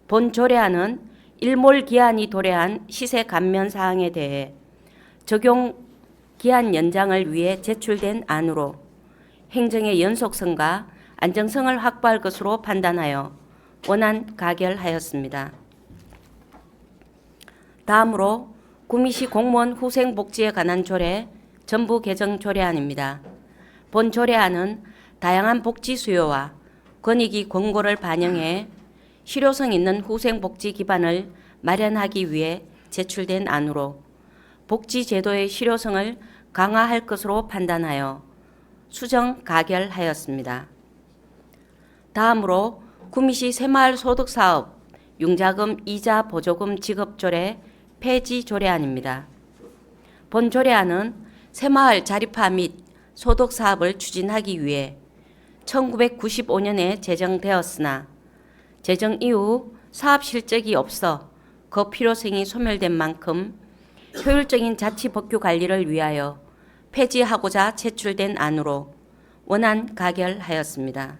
[SPEAKER 11] 본 조례안은 일몰 기한이 도래한 시세 감면 사항에 대해 적용 기한 연장을 위해 제출된 안으로 행정의 연속성과 안정성을 확보할 것으로 판단하여 원안 가결하였습니다. 다음으로 구미시 공무원 후생복지에 관한 조례 전부 개정 조례안입니다. 본 조례안은 다양한 복지 수요와 권익위 권고를 반영해 실효성 있는 후생복지 기반을 마련하기 위해 제출된 안으로 복지 제도의 실효성을 강화할 것으로 판단하여 수정 가결하였습니다. 다음으로 구미시 새마을 소득사업 융자금 이자 보조금 지급 조례 폐지 조례안입니다. 본 조례안은 새마을 자립화 및 소득사업을 추진하기 위해 1995년에 제정되었으나 제정 이후 사업 실적이 없어 그 필요성이 소멸된 만큼 효율적인 자치 법규 관리를 위하여 폐지하고자 제출된 안으로 원안 가결하였습니다.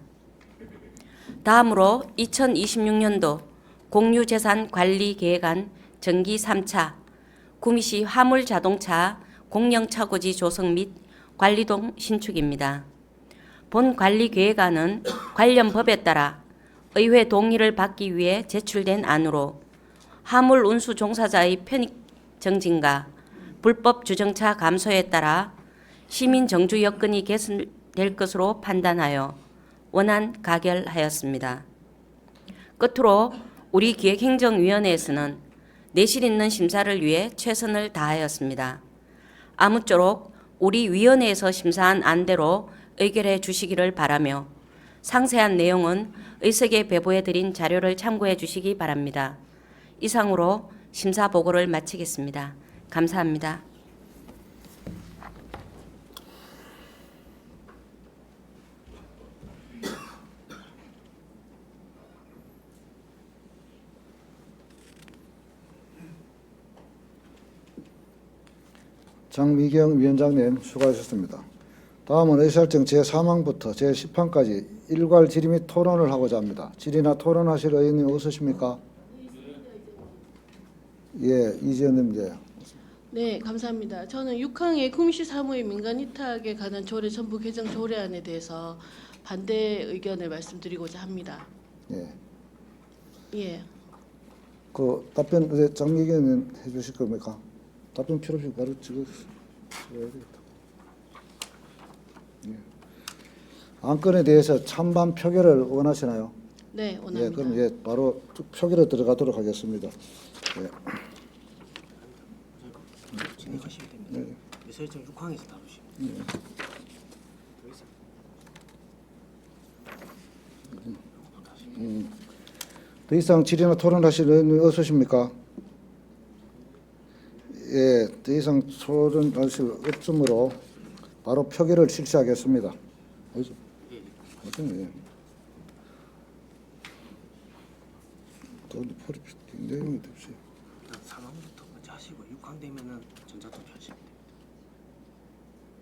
[SPEAKER 11] 다음으로 2026년도 공유재산 관리 계획안 정기 3차 구미시 화물자동차 공영차고지 조성 및 관리동 신축입니다. 본 관리계획안은 관련 법에 따라 의회 동의를 받기 위해 제출된 안으로 화물 운수 종사자의 편익 정진과 불법 주정차 감소에 따라 시민 정주 여건이 개선될 것으로 판단하여 원안 가결하였습니다. 끝으로 우리 기획행정위원회에서는 내실 있는 심사를 위해 최선을 다하였습니다. 아무쪼록 우리 위원회에서 심사한 안대로 의결해 주시기를 바라며 상세한 내용은 의석에 배부해 드린 자료를 참고해 주시기 바랍니다. 이상으로 심사 보고를 마치겠습니다. 감사합니다.
[SPEAKER 1] 장미경 위원장님 수고하셨습니다. 다음은 의사일정 제3항부터 제10항까지 일괄 질의 및 토론을 하고자 합니다. 질의나 토론하실 의원님 없으십니까? 예, 이지연님 이제.
[SPEAKER 12] 네, 감사합니다. 저는 6항의 구미시 사무의 민간 위탁에 관한 조례 전부 개정 조례안에 대해서 반대 의견을 말씀드리고자 합니다.
[SPEAKER 1] 예.
[SPEAKER 12] 예.
[SPEAKER 1] 그 답변 이제 장미경님 해주실 겁니까? 답변 필요 없이 바로 찍어야 되겠다. 예. 안건에 대해서 찬반 표결을 원하시나요?
[SPEAKER 12] 네, 원합니다.
[SPEAKER 1] 예, 그럼 이제 바로 표결에 들어가도록 하겠습니다. 예.
[SPEAKER 13] 진행하시면 됩니다.
[SPEAKER 1] 네.
[SPEAKER 13] 의사일정 6항에서 다루시면
[SPEAKER 1] 더 이상 질의나 토론하실 의원님 없으십니까? 예, 더 이상 토론하실 없으므로 바로 표결을 실시하겠습니다. 어디서? 예. 내용이 없어요.
[SPEAKER 13] 일단 3항부터 먼저 하시고 6항 되면은 전자투표 하시면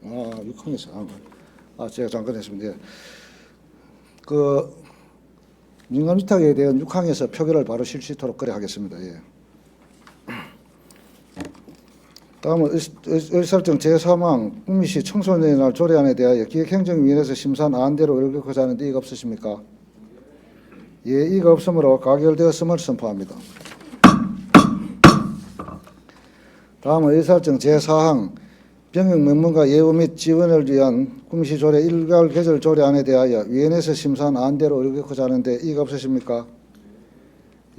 [SPEAKER 13] 됩니다.
[SPEAKER 1] 6항에서 제가 잠깐 했습니다. 예. 그 민간 위탁에 대한 6항에서 표결을 바로 실시토록 그래 하겠습니다. 예. 다음은 의사일정 제3항 구미시 청소년의 날 조례안에 대하여 기획행정위원회에서 심사한 안대로 일격하자 하는데 이의가 없으십니까? 예, 이의가 없으므로 가결되었음을 선포합니다. 다음은 의사일정 제4항 병역 명문과 예우 및 지원을 위한 구미시 조례 일괄 개절 조례안에 대하여 위원회에서 심사한 안대로 일격하자 하는데 이의가 없으십니까?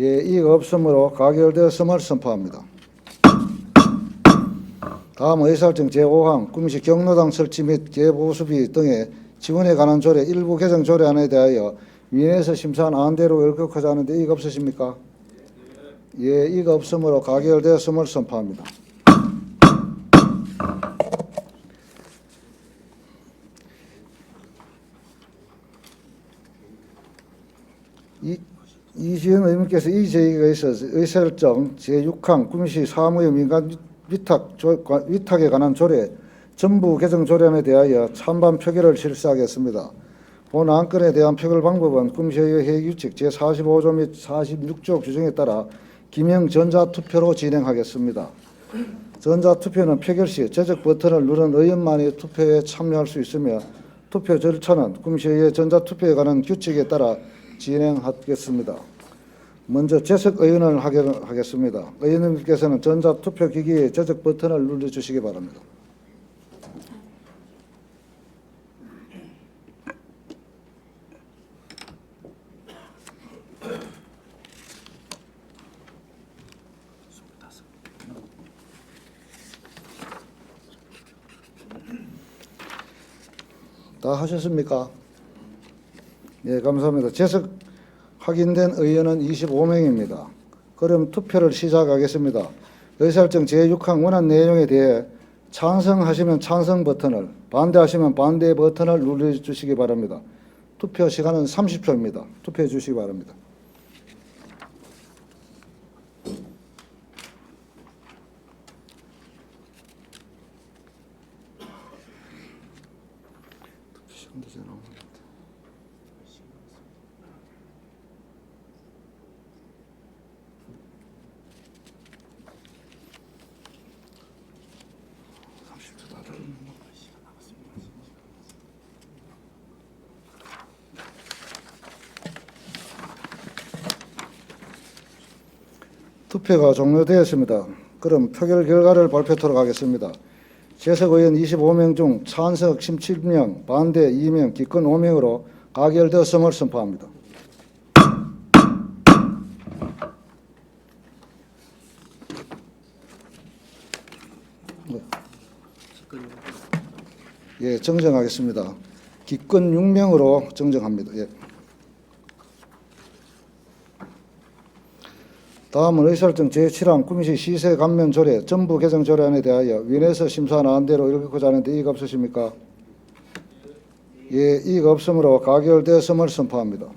[SPEAKER 1] 예, 이의가 없으므로 가결되었음을 선포합니다. 다음 의사일정 제5항 구미시 경로당 설치 및 개보수비 등의 지원에 관한 조례 일부 개정 조례안에 대하여 위원회에서 심사한 안대로 일격하자 하는데 이의가 없으십니까? 예, 이의가 없으므로 가결되었음을 선포합니다. 이지연 의원께서 이 제의가 있어서 의사일정 제6항 구미시 사무의 민간 위탁에 관한 조례 전부 개정 조례안에 대하여 찬반 표결을 실시하겠습니다. 본 안건에 대한 표결 방법은 구미시의 회의규칙 제45조 및 46조 규정에 따라 기명 전자투표로 진행하겠습니다. 전자투표는 표결 시 제적 버튼을 누른 의원만이 투표에 참여할 수 있으며 투표 절차는 구미시의 전자투표에 관한 규칙에 따라 진행하겠습니다. 먼저 재석 의원을 하겠습니다. 의원님께서는 전자투표 기기의 제적 버튼을 눌러주시기 바랍니다. 다 하셨습니까? 예, 감사합니다. 재석 확인된 의원은 25명입니다. 그럼 투표를 시작하겠습니다. 의사일정 제6항 원안 내용에 대해 찬성하시면 찬성 버튼을, 반대하시면 반대 버튼을 눌러주시기 바랍니다. 투표 시간은 30초입니다. 투표해 주시기 바랍니다. 투표가 종료되었습니다. 그럼 표결 결과를 발표하도록 하겠습니다. 재석 의원 25명 중 찬석 17명, 반대 2명, 기권 5명으로 가결되었음을 선포합니다. 예, 정정하겠습니다. 기권 6명으로 정정합니다. 예. 다음은 의사일정 제7항 구미시 시세 감면 조례 전부 개정 조례안에 대하여 위원회에서 심사한 안대로 일격하자 하는데 이의가 없으십니까? 예, 이의가 없으므로 가결되었음을 선포합니다.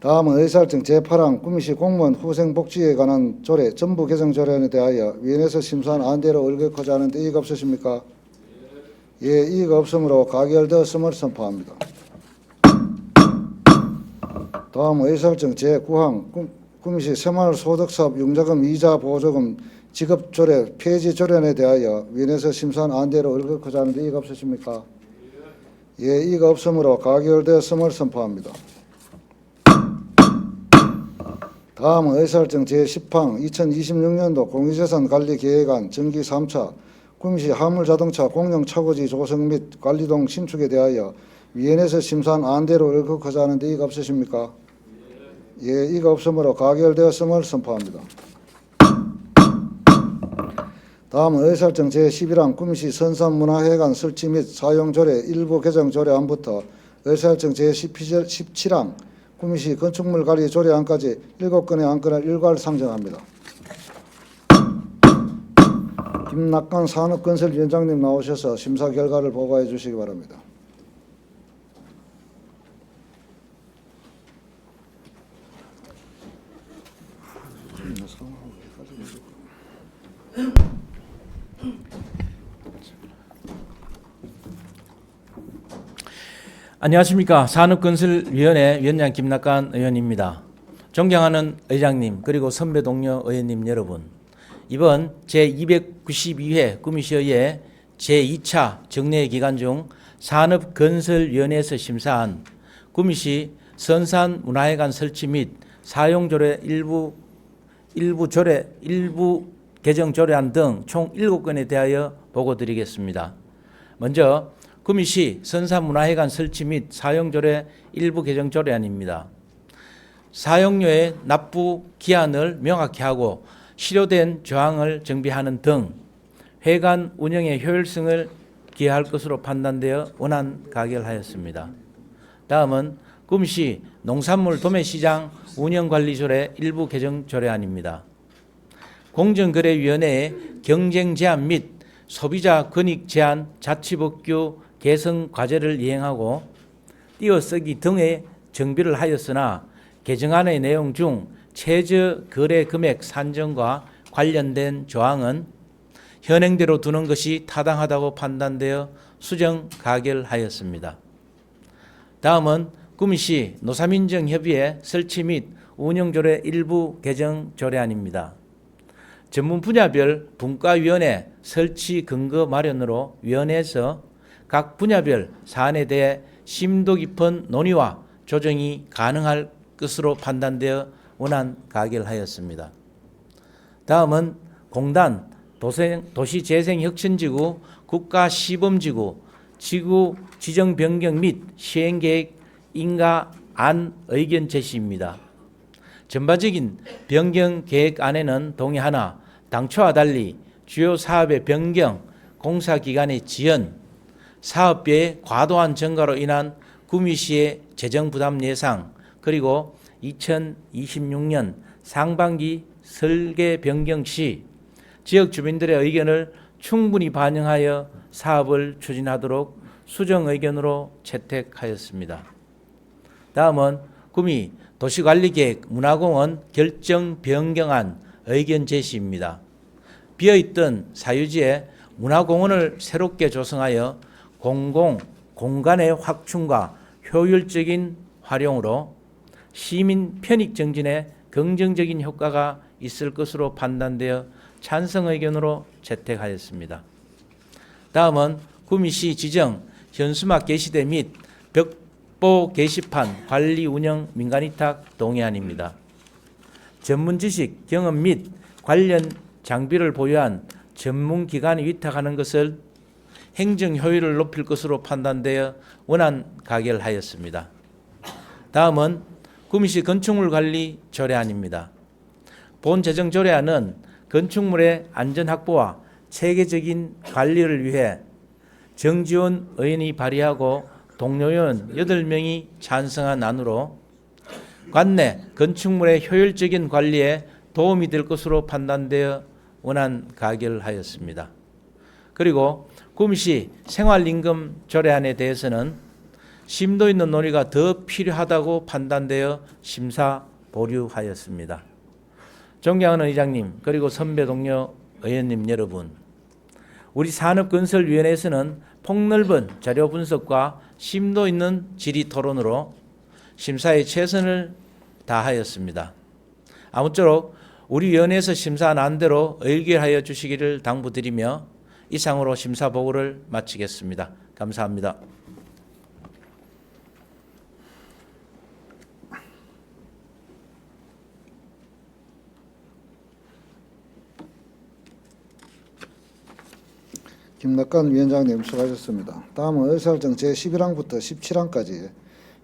[SPEAKER 1] 다음은 의사일정 제8항 구미시 공무원 후생복지에 관한 조례 전부 개정 조례안에 대하여 위원회에서 심사한 안대로 의결하고자 하는데 이의가 없으십니까? 예, 이의가 없으므로 가결되었음을 선포합니다. 다음 의사일정 제9항 구미시 새마을소득사업 융자금 이자 보조금 지급조례 폐지 조례안에 대하여 위원회에서 심사한 안대로 의결하고자 하는데 이의가 없으십니까? 예, 이의가 없으므로 가결되었음을 선포합니다. 다음은 의사일정 제10항 2026년도 공유재산관리계획안 정기 3차 구미시 화물자동차 공영차고지 조성 및 관리동 신축에 대하여 위원회에서 심사한 안대로 의결하고자 하는데 이의가 없으십니까? 예, 이의가 없으므로 가결되었음을 선포합니다. 다음은 의사일정 제11항 구미시 선산문화회관 설치 및 사용조례 일부 개정 조례안부터 의사일정 제17항 구미시 건축물 관리 조례안까지 7건의 안건을 일괄 상정합니다. 김낙관 산업건설위원장님 나오셔서 심사 결과를 보고해 주시기 바랍니다.
[SPEAKER 14] 안녕하십니까. 산업건설위원회 위원장 김낙관 의원입니다. 존경하는 의장님 그리고 선배 동료 의원님 여러분, 이번 제292회 구미시의회 제2차 정례 기간 중 산업건설위원회에서 심사한 구미시 선산문화회관 설치 및 사용조례 일부 개정 조례안 등 총 7건에 대하여 보고드리겠습니다. 먼저 구미시 선산문화회관 설치 및 사용조례 일부 개정 조례안입니다. 사용료의 납부 기한을 명확히 하고 실효된 조항을 정비하는 등 회관 운영의 효율성을 기여할 것으로 판단되어 원안 가결하였습니다. 다음은 구미시 농산물 도매시장 운영관리조례 일부 개정 조례안입니다. 공정거래위원회의 경쟁 제한 및 소비자 권익 제한 자치법규 개선 과제를 이행하고 띄어쓰기 등의 정비를 하였으나 개정안의 내용 중 최저 거래 금액 산정과 관련된 조항은 현행대로 두는 것이 타당하다고 판단되어 수정 가결하였습니다. 다음은 구미시 노사민정협의회 설치 및 운영조례 일부 개정 조례안입니다. 전문 분야별 분과위원회 설치 근거 마련으로 위원회에서 각 분야별 사안에 대해 심도 깊은 논의와 조정이 가능할 것으로 판단되어 원안 가결하였습니다. 다음은 공단, 도시재생혁신지구, 국가시범지구, 지구 지정 변경 및 시행계획 인가안 의견 제시입니다. 전반적인 변경 계획안에는 동의하나 당초와 달리 주요 사업의 변경, 공사기간의 지연, 사업비의 과도한 증가로 인한 구미시의 재정부담 예상, 그리고 2026년 상반기 설계 변경 시 지역 주민들의 의견을 충분히 반영하여 사업을 추진하도록 수정 의견으로 채택하였습니다. 다음은 구미 도시관리계획 문화공원 결정 변경안 의견 제시입니다. 비어있던 사유지에 문화공원을 새롭게 조성하여 공간의 확충과 효율적인 활용으로 시민 편익 정진에 긍정적인 효과가 있을 것으로 판단되어 찬성 의견으로 채택하였습니다. 다음은 구미시 지정 현수막 게시대 및 벽보 게시판 관리 운영 민간위탁 동의안입니다. 전문 지식, 경험 및 관련 장비를 보유한 전문기관이 위탁하는 것을 행정 효율을 높일 것으로 판단되어 원안 가결하였습니다. 다음은 구미시 건축물 관리 조례안입니다. 본 재정 조례안은 건축물의 안전 확보와 체계적인 관리를 위해 정지원 의원이 발의하고 동료의원 8명이 찬성한 안으로 관내 건축물의 효율적인 관리에 도움이 될 것으로 판단되어 원안 가결하였습니다. 그리고 구미시 생활임금 조례안에 대해서는 심도 있는 논의가 더 필요하다고 판단되어 심사 보류하였습니다. 존경하는 의장님, 그리고 선배 동료 의원님 여러분, 우리 산업건설위원회에서는 폭넓은 자료 분석과 심도 있는 질의 토론으로 심사에 최선을 다하였습니다. 아무쪼록 우리 위원회에서 심사 난대로 의결하여 주시기를 당부드리며 이상으로 심사 보고를 마치겠습니다. 감사합니다.
[SPEAKER 1] 김낙관 위원장님 수고하셨습니다. 다음은 의사일정 제11항부터 17항까지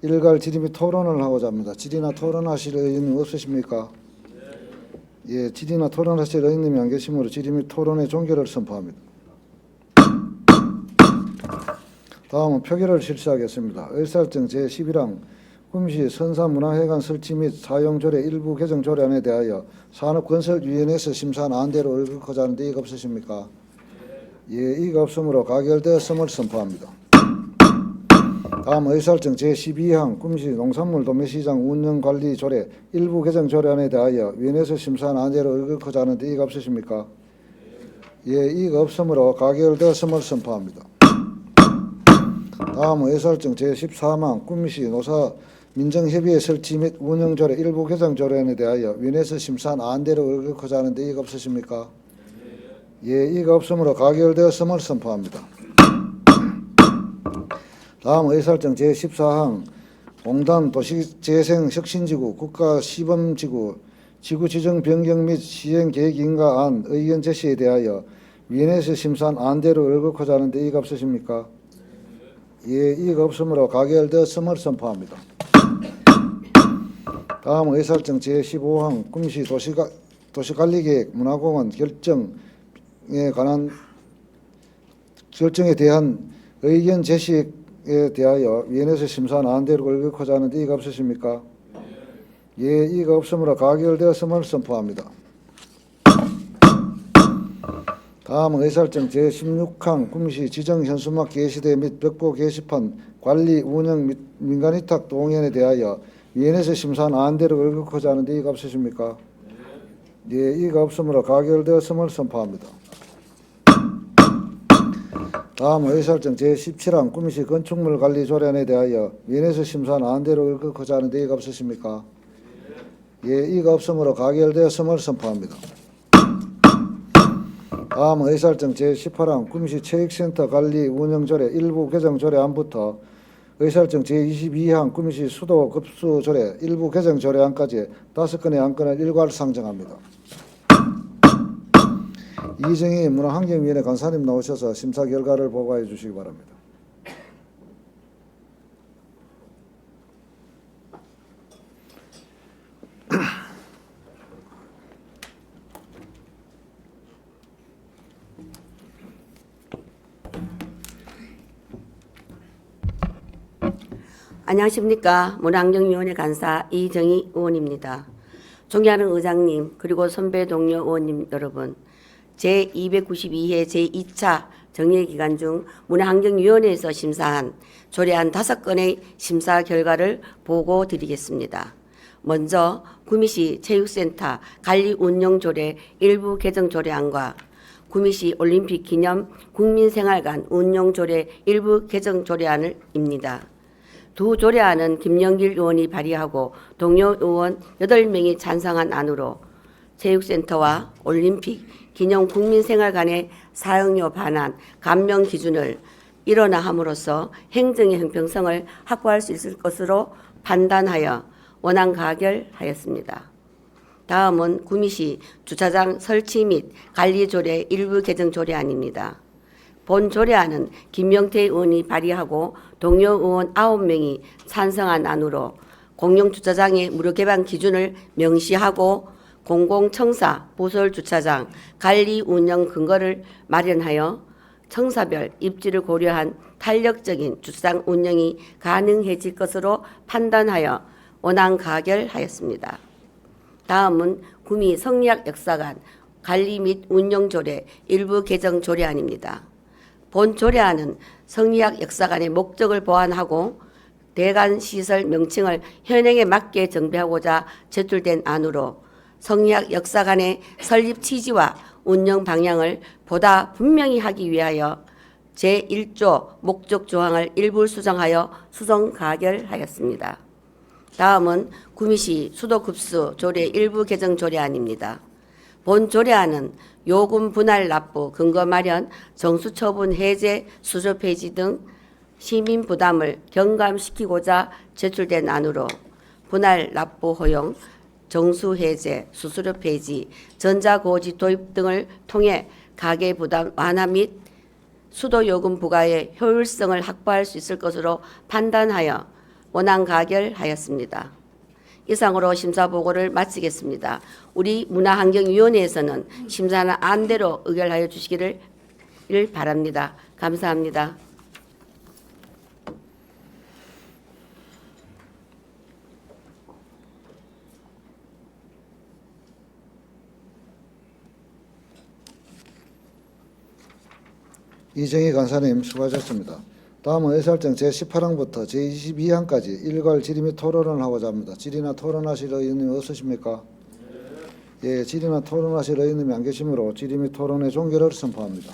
[SPEAKER 1] 일괄 질의 및 토론을 하고자 합니다. 질의나 토론하실 의원님 없으십니까? 예, 질의나 토론하실 의원님이 안 계시므로 질의 및 토론의 종결을 선포합니다. 다음은 표결을 실시하겠습니다. 의사일정 제11항 구미시 선사문화회관 설치 및 사용조례 일부 개정 조례안에 대하여 산업건설위원회에서 심사한 안대로 의결하고자 하는데 이의가 없으십니까? 예, 이의가 없으므로 가결되었음을 선포합니다. 다음 의사일정 제12항 구미시 농산물 도매시장 운영관리조례 일부 개정 조례안에 대하여 위원회에서 심사한 안대로 의결하고자 하는데 이의가 없으십니까? 예, 이의가 없으므로 가결되었음을 선포합니다. 다음 의사일정 제14항 구미시 노사 민정협의회 설치 및 운영조례 일부 개정 조례안에 대하여 위원회에서 심사한 안대로 의결하고자 하는데 이의가 없으십니까? 예, 이의가 없으므로 가결되었음을 선포합니다. 다음 의사일정 제14항 공단 도시재생혁신지구 국가시범지구 지구지정 변경 및 시행계획인가안 의견 제시에 대하여 위원회에서 심사한 안대로 의결하고자 하는데 이의가 없으십니까? 예, 이의가 없으므로 가결되었음을 선포합니다. 다음 의사일정 제15항 구미시 도시관리계획 문화공원 결정에 대한 의견 제시에 대하여 위원회에서 심사한 안대로 의결하고자 하는데 이의가 없으십니까? 예, 이의가 없으므로 가결되었음을 선포합니다. 다음 의사일정 제16항 구미시 지정현수막 게시대 및 벽보 게시판 관리 운영 및 민간위탁 동의안에 대하여 위원회에서 심사한 안대로 의결하고자 하는데 이의가 없으십니까? 예, 이의가 없으므로 가결되었음을 선포합니다. 다음 의사일정 제17항 구미시 건축물 관리 조례안에 대하여 위원회에서 심사한 안대로 의결하고자 하는데 이의가 없으십니까? 예, 이의가 없으므로 가결되었음을 선포합니다. 다음 의사일정 제18항 구미시 체육센터 관리 운영조례 일부 개정 조례안부터 의사일정 제22항 구미시 수도 급수 조례 일부 개정 조례안까지 5건의 안건을 일괄 상정합니다. 이정희 문화환경위원회 간사님 나오셔서 심사 결과를 보고해 주시기 바랍니다.
[SPEAKER 15] 안녕하십니까. 문화환경위원회 간사 이정희 의원입니다. 존경하는 의장님 그리고 선배 동료 의원님 여러분, 제292회 제2차 정례기간 중 문화환경위원회에서 심사한 조례안 5건의 심사 결과를 보고 드리겠습니다. 먼저 구미시 체육센터 관리운영조례 일부 개정 조례안과 구미시 올림픽 기념 국민생활관 운영조례 일부 개정 조례안입니다. 두 조례안은 김영길 의원이 발의하고 동료 의원 8명이 찬성한 안으로 체육센터와 올림픽 기념 국민생활관의 사용료 반환, 감면 기준을 일원화함으로써 행정의 형평성을 확보할 수 있을 것으로 판단하여 원안 가결하였습니다. 다음은 구미시 주차장 설치 및 관리조례 일부 개정 조례안입니다. 본 조례안은 김명태 의원이 발의하고 동료 의원 9명이 찬성한 안으로 공용주차장의 무료 개방 기준을 명시하고 공공청사 부설주차장 관리 운영 근거를 마련하여 청사별 입지를 고려한 탄력적인 주차장 운영이 가능해질 것으로 판단하여 원안 가결하였습니다. 다음은 구미 성리학 역사관 관리 및 운영 조례 일부 개정 조례안입니다. 본 조례안은 성리학 역사관의 목적을 보완하고 대관 시설 명칭을 현행에 맞게 정비하고자 제출된 안으로 성리학 역사관의 설립 취지와 운영 방향을 보다 분명히 하기 위하여 제1조 목적 조항을 일부 수정하여 수정 가결하였습니다. 다음은 구미시 수도급수 조례 일부 개정 조례안입니다. 본 조례안은 요금 분할 납부, 근거 마련, 정수 처분 해제, 수조 폐지 등 시민 부담을 경감시키고자 제출된 안으로 분할 납부 허용, 정수 해제, 수수료 폐지, 전자고지 도입 등을 통해 가계 부담 완화 및 수도 요금 부과의 효율성을 확보할 수 있을 것으로 판단하여 원안 가결하였습니다. 이상으로 심사 보고를 마치겠습니다. 우리 문화환경위원회에서는 심사는 안대로 의결하여 주시기를 바랍니다. 감사합니다.
[SPEAKER 1] 이정희 간사님 수고하셨습니다. 다음은 의사일정 제18항부터 제22항까지 일괄 질의 및 토론을 하고자 합니다. 질의나 토론하실 의원님 없으십니까? 예, 질의나 토론하실 의원님이 안 계시므로 질의 및 토론의 종결을 선포합니다.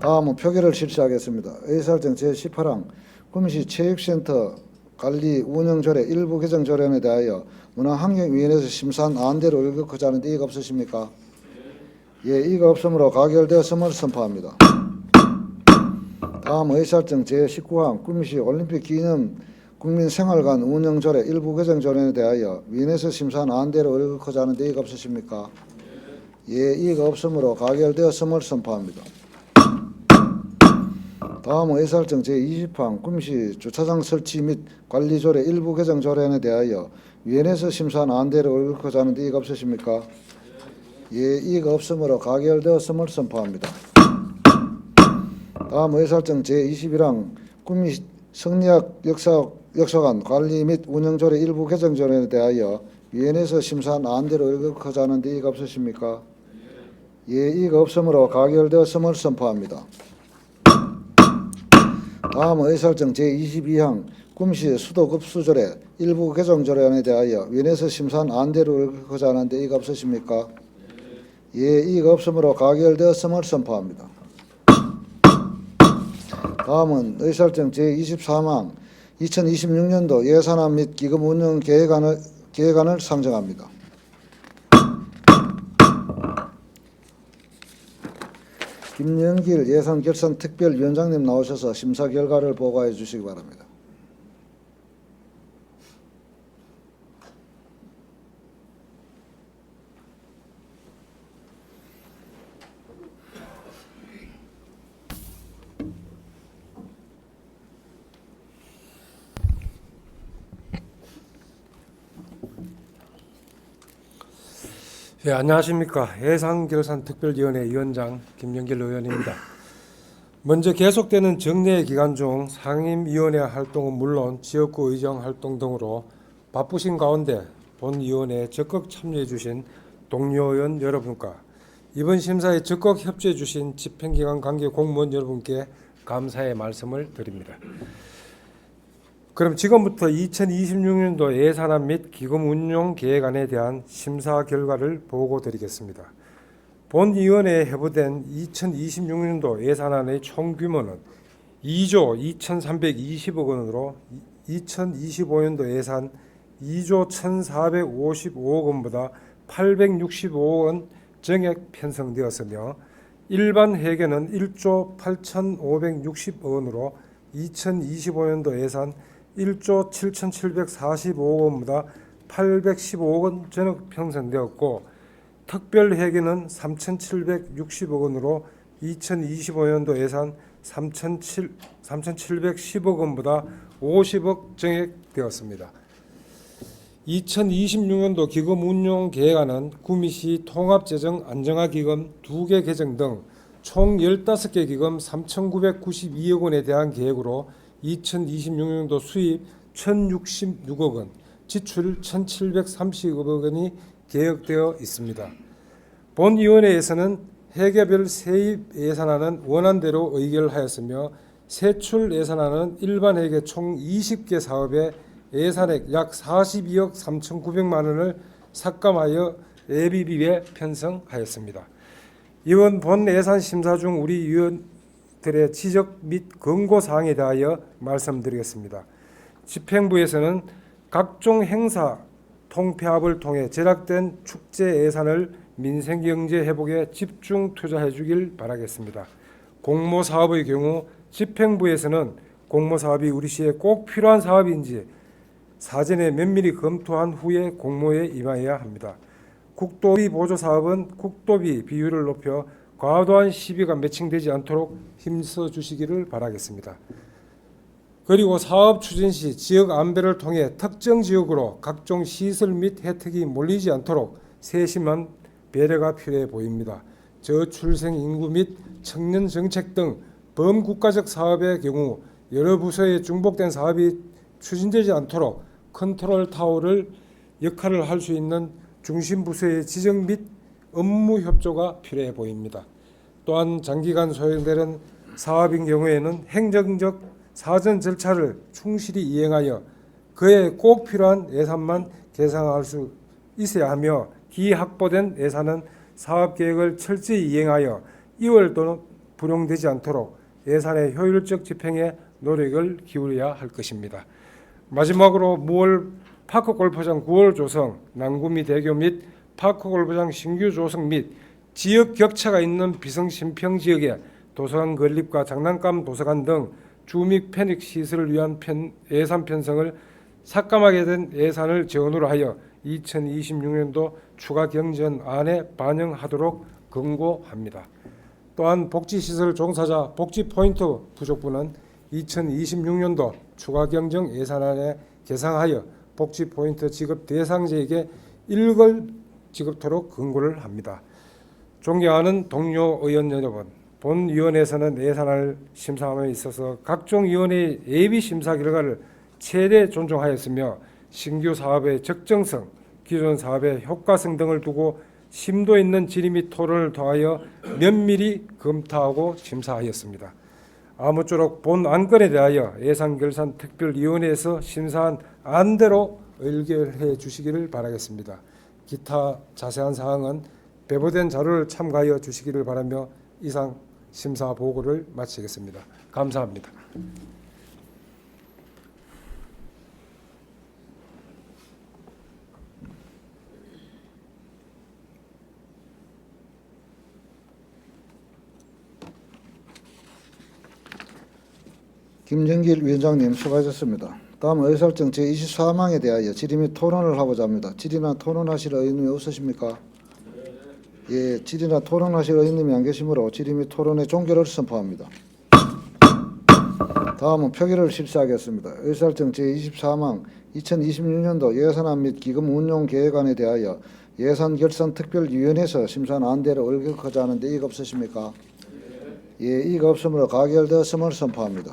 [SPEAKER 1] 다음은 표결을 실시하겠습니다. 의사일정 제18항 구미시 체육센터 관리 운영조례 일부 개정 조례안에 대하여 문화환경위원회에서 심사한 안대로 일격하자 하는데 이의가 없으십니까? 예, 이의가 없으므로 가결되었음을 선포합니다. 다음 의사일정 제19항 구미시 올림픽 기념 국민생활관 운영조례 일부 개정 조례에 대하여 위원회에서 심사한 안대로 일격하자 하는데 이의가 없으십니까? 예, 이의가 없으므로 가결되었음을 선포합니다. 다음 의사일정 제20항 구미시 주차장 설치 및 관리조례 일부 개정 조례안에 대하여 위원회에서 심사한 안대로 일격하자 하는데 이의가 없으십니까? 예, 이의가 없으므로 가결되었음을 선포합니다. 다음 의사일정 제21항 구미 성리학 역사관 관리 및 운영조례 일부 개정 조례에 대하여 위원회에서 심사한 안대로 일격하자 하는데 이의가 없으십니까? 예, 이의가 없으므로 가결되었음을 선포합니다. 다음 의사일정 제22항 구미시 수도급수조례 일부 개정 조례안에 대하여 위원회에서 심사한 안대로 일격하자 하는데 이의가 없으십니까? 예, 이의가 없으므로 가결되었음을 선포합니다. 다음은 의사일정 제23항 2026년도 예산안 및 기금 운영 계획안을 상정합니다. 김영길 예산결산특별위원장님 나오셔서 심사 결과를 보고해 주시기 바랍니다.
[SPEAKER 16] 네, 안녕하십니까. 예산결산특별위원회 위원장 김영길 의원입니다. 먼저 계속되는 정례 기간 중 상임위원회 활동은 물론 지역구 의정 활동 등으로 바쁘신 가운데 본위원회에 적극 참여해 주신 동료의원 여러분과 이번 심사에 적극 협조해 주신 집행기관 관계 공무원 여러분께 감사의 말씀을 드립니다. 그럼 지금부터 2026년도 예산안 및 기금 운용 계획안에 대한 심사 결과를 보고드리겠습니다. 본위원회에 회부된 2026년도 예산안의 총 규모는 2조 2,320억 원으로 2025년도 예산 2조 1,455억 원보다 865억 원 정액 편성되었으며 일반 회계는 1조 8,560억 원으로 2025년도 예산 1조 7,745억 원보다 815억 원 전액 편성되었고 특별회계는 3,760억 원으로 2025년도 예산 3,710억 원보다 50억 정액되었습니다. 2026년도 기금 운용 계획안은 구미시 통합재정 안정화기금 2개 개정 등 총 15개 기금 3,992억 원에 대한 계획으로 2026년도 수입 1,066억 원, 지출 1,730억 원이 계획되어 있습니다. 본위원회에서는 회계별 세입 예산안은 원안대로 의결하였으며 세출 예산안은 일반 회계 총 20개 사업에 예산액 약 42억 3,900만 원을 삭감하여 예비비에 편성하였습니다. 이번 본 예산 심사 중 우리 위원들의 지적 및 권고 사항에 대하여 말씀드리겠습니다. 집행부에서는 각종 행사 통폐합을 통해 절약된 축제 예산을 민생경제 회복에 집중 투자해 주길 바라겠습니다. 공모 사업의 경우 집행부에서는 공모 사업이 우리 시에 꼭 필요한 사업인지 사전에 면밀히 검토한 후에 공모에 임하여야 합니다. 국도비 보조 사업은 국도비 비율을 높여 과도한 시비가 매칭되지 않도록 힘써 주시기를 바라겠습니다. 그리고 사업 추진 시 지역 안배를 통해 특정 지역으로 각종 시설 및 혜택이 몰리지 않도록 세심한 배려가 필요해 보입니다. 저출생 인구 및 청년 정책 등 범국가적 사업의 경우 여러 부서에 중복된 사업이 추진되지 않도록 컨트롤 타워를 역할을 할 수 있는 중심 부서의 지정 및 업무 협조가 필요해 보입니다. 또한 장기간 소행되는 사업인 경우에는 행정적 사전 절차를 충실히 이행하여 그에 꼭 필요한 예산만 계산할 수 있어야 하며 기확보된 예산은 사업계획을 철저히 이행하여 2월 또는 불용되지 않도록 예산의 효율적 집행에 노력을 기울여야 할 것입니다. 마지막으로 무월 파크골프장 9월 조성, 남구미 대교 및 파크골프장 신규 조성 및 지역 격차가 있는 비성심평 지역의 도서관 건립과 장난감 도서관 등 주민 편익 시설을 위한 예산 편성을 삭감하게 된 예산을 전후로 하여 2026년도 추가 경전안에 반영하도록 권고합니다. 또한 복지시설 종사자 복지 포인트 부족분은 2026년도 추가 경정 예산안에 계상하여 복지 포인트 지급 대상자에게 일괄 지급토록 권고를 합니다. 존경하는 동료 의원 여러분, 본위원회에서는 예산안을 심사함에 있어서 각종 위원회의 예비 심사 결과를 최대 존중하였으며 신규 사업의 적정성, 기존 사업의 효과성 등을 두고 심도 있는 질의 및 토론을 통하여 면밀히 검토하고 심사하였습니다. 아무쪼록 본 안건에 대하여 예산결산특별위원회에서 심사한 안대로 의결해 주시기를 바라겠습니다. 기타 자세한 사항은 배부된 자료를 참고하여 주시기를 바라며 이상 심사 보고를 마치겠습니다. 감사합니다.
[SPEAKER 1] 김정길 위원장님 수고하셨습니다. 다음 의사일정 제24항에 대하여 질의 및 토론을 하고자 합니다. 질의나 토론하실 의원님이 없으십니까? 예, 질의나 토론하실 의원님이 안 계시므로 질의 및 토론의 종결을 선포합니다. 다음은 표결을 실시하겠습니다. 의사일정 제24항 2026년도 예산안 및 기금 운용 계획안에 대하여 예산결산특별위원회에서 심사한 안대로 의결하자 하는데 이의가 없으십니까? 예, 이의가 없으므로 가결되었음을 선포합니다.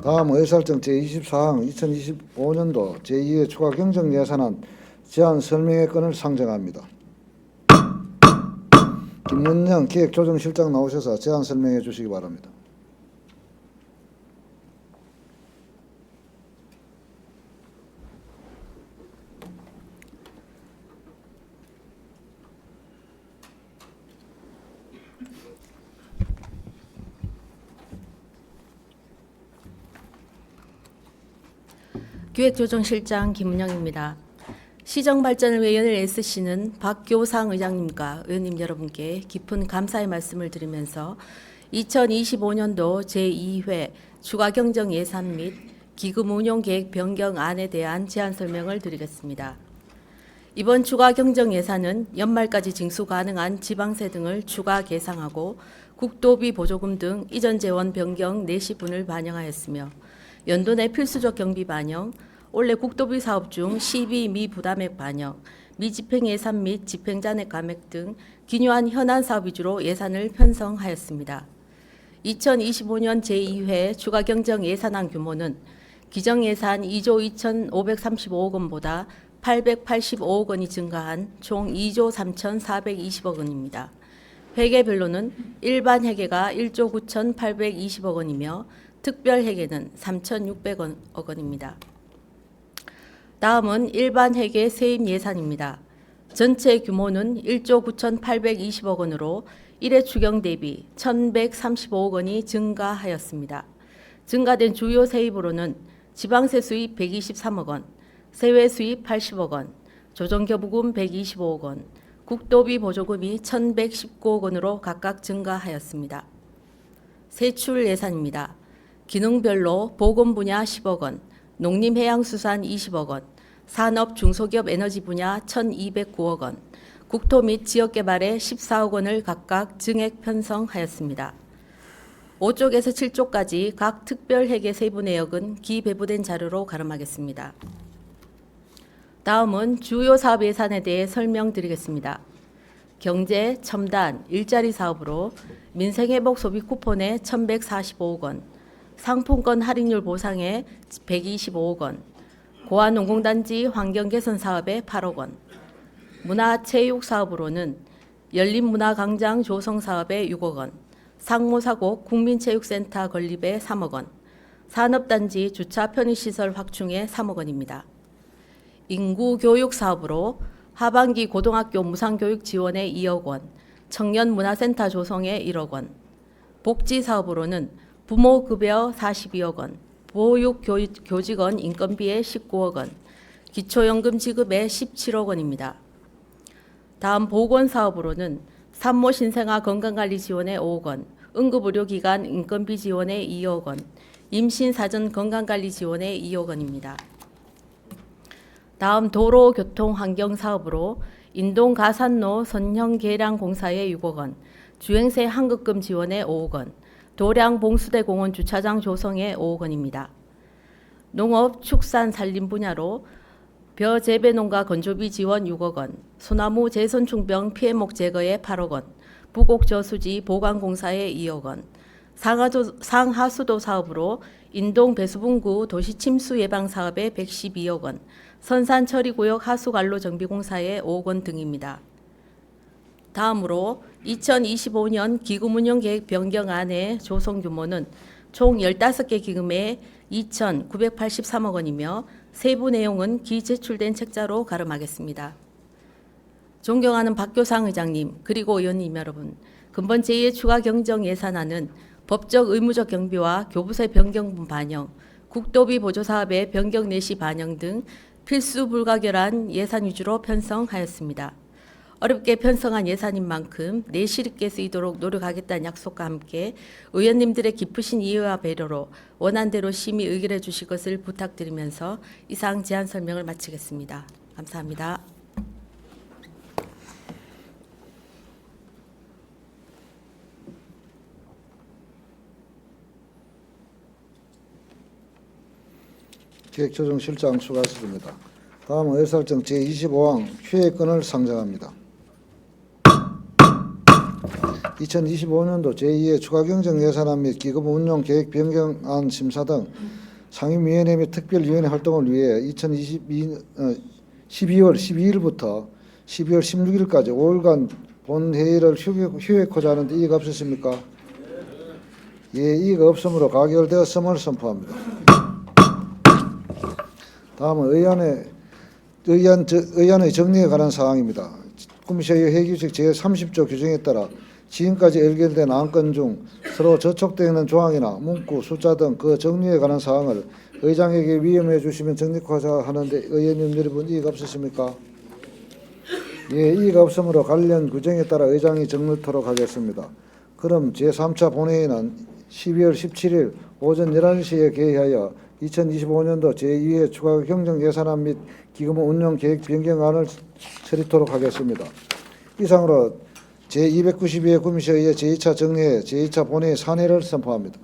[SPEAKER 1] 다음 의사일정 제24항 2025년도 제2회 추가 경정 예산안 제안 설명의 건을 상정합니다. 김문영 기획조정실장 나오셔서 제안 설명해 주시기 바랍니다.
[SPEAKER 15] 기획조정실장 김은영입니다. 시정발전을 위해 연을 애쓰시는 박교상 의장님과 의원님 여러분께 깊은 감사의 말씀을 드리면서 2025년도 제2회 추가경정 예산 및 기금운용계획 변경안에 대한 제안 설명을 드리겠습니다. 이번 추가경정 예산은 연말까지 징수 가능한 지방세 등을 추가 계상하고 국도비 보조금 등 이전 재원 변경 내시분을 반영하였으며 연도 내 필수적 경비 반영, 올해 국도비 사업 중 시비 미부담액 반영, 미집행 예산 및 집행잔액 감액 등 기묘한 현안 사업 위주로 예산을 편성하였습니다. 2025년 제2회 추가경정 예산안 규모는 기정예산 2조 2,535억 원보다 885억 원이 증가한 총 2조 3,420억 원입니다. 회계별로는 일반 회계가 1조 9,820억 원이며 특별 회계는 3,600억 원입니다. 다음은 일반 회계 세입 예산입니다. 전체 규모는 1조 9,820억 원으로 1회 추경 대비 1,135억 원이 증가하였습니다. 증가된 주요 세입으로는 지방세 수입 123억 원, 세외 수입 80억 원, 조정교부금 125억 원, 국도비 보조금이 1,119억 원으로 각각 증가하였습니다. 세출 예산입니다. 기능별로 보건 분야 10억 원, 농림해양수산 20억 원, 산업 중소기업 에너지 분야 1,209억 원, 국토 및 지역개발에 14억 원을 각각 증액 편성하였습니다. 5쪽에서 7쪽까지 각 특별회계 세부 내역은 기배부된 자료로 가름하겠습니다. 다음은 주요 사업 예산에 대해 설명드리겠습니다. 경제, 첨단, 일자리 사업으로 민생회복 소비 쿠폰에 1,145억 원, 상품권 할인율 보상에 125억 원, 고아농공단지 환경개선 사업에 8억 원, 문화체육 사업으로는 열린문화광장 조성 사업에 6억 원, 상무사곡 국민체육센터 건립에 3억 원, 산업단지 주차 편의시설 확충에 3억 원입니다. 인구교육 사업으로 하반기 고등학교 무상교육 지원에 2억 원, 청년문화센터 조성에 1억 원, 복지사업으로는 부모급여 42억 원, 보육교직원 인건비에 19억 원, 기초연금 지급에 17억 원입니다. 다음 보건사업으로는 산모 신생아 건강관리 지원에 5억 원, 응급의료기관 인건비 지원에 2억 원, 임신사전 건강관리 지원에 2억 원입니다. 다음 도로교통환경사업으로 인동가산로 선형계량공사에 6억 원, 주행세 환급금 지원에 5억 원, 도량봉수대공원 주차장 조성에 5억 원입니다. 농업, 축산, 산림 분야로 벼재배농가 건조비 지원 6억 원, 소나무 재선충병 피해목 제거에 8억 원, 부곡저수지 보강공사에 2억 원, 상하수도 사업으로 인동배수분구 도시침수 예방사업에 112억 원, 선산처리구역 하수관로 정비공사에 5억 원 등입니다. 다음으로 2025년 기금운용계획 변경안의 조성 규모는 총 15개 기금에 2,983억 원이며 세부 내용은 기제출된 책자로 가름하겠습니다. 존경하는 박교상 의장님 그리고 의원님 여러분, 근본 제2의 추가 경정 예산안은 법적 의무적 경비와 교부세 변경분 반영, 국도비 보조사업의 변경 내시 반영 등 필수 불가결한 예산 위주로 편성하였습니다. 어렵게 편성한 예산인 만큼 내실 있게 쓰이도록 노력하겠다는 약속과 함께 의원님들의 깊으신 이해와 배려로 원안대로 심의 의결해 주실 것을 부탁드리면서 이상 제안 설명을 마치겠습니다. 감사합니다.
[SPEAKER 1] 기획조정실장 수고하셨습니다. 다음은 의사일정 제25항 휴회권을 상정합니다. 2025년도 제2의 추가경정예산안 및 기금운용계획 변경안 심사 등 상임위원회 및 특별위원회 활동을 위해 12월 12일부터 12월 16일까지 5일간 본회의를 휴회코자 하는데 이의가 없으십니까? 예, 이의가 없으므로 가결되었음을 선포합니다. 다음은 의안의 정리에 관한 사항입니다. 구미시의 회규칙 제30조 규정에 따라 지금까지 의결된 안건 중 서로 저촉되어 있는 조항이나 문구, 숫자 등 그 정리에 관한 사항을 의장에게 위임해 주시면 정리하자 하는데 의원님 여러분 이의가 없으십니까? 예, 이의가 없으므로 관련 규정에 따라 의장이 정리토록 하겠습니다. 그럼 제3차 본회의는 12월 17일 오전 11시에 개의하여 2025년도 제2회 추가 경정 예산안 및 기금운용 계획 변경안을 처리토록 하겠습니다. 이상으로 제292회 구미시의회 제2차 정례회 제2차 본회의 산회를 선포합니다.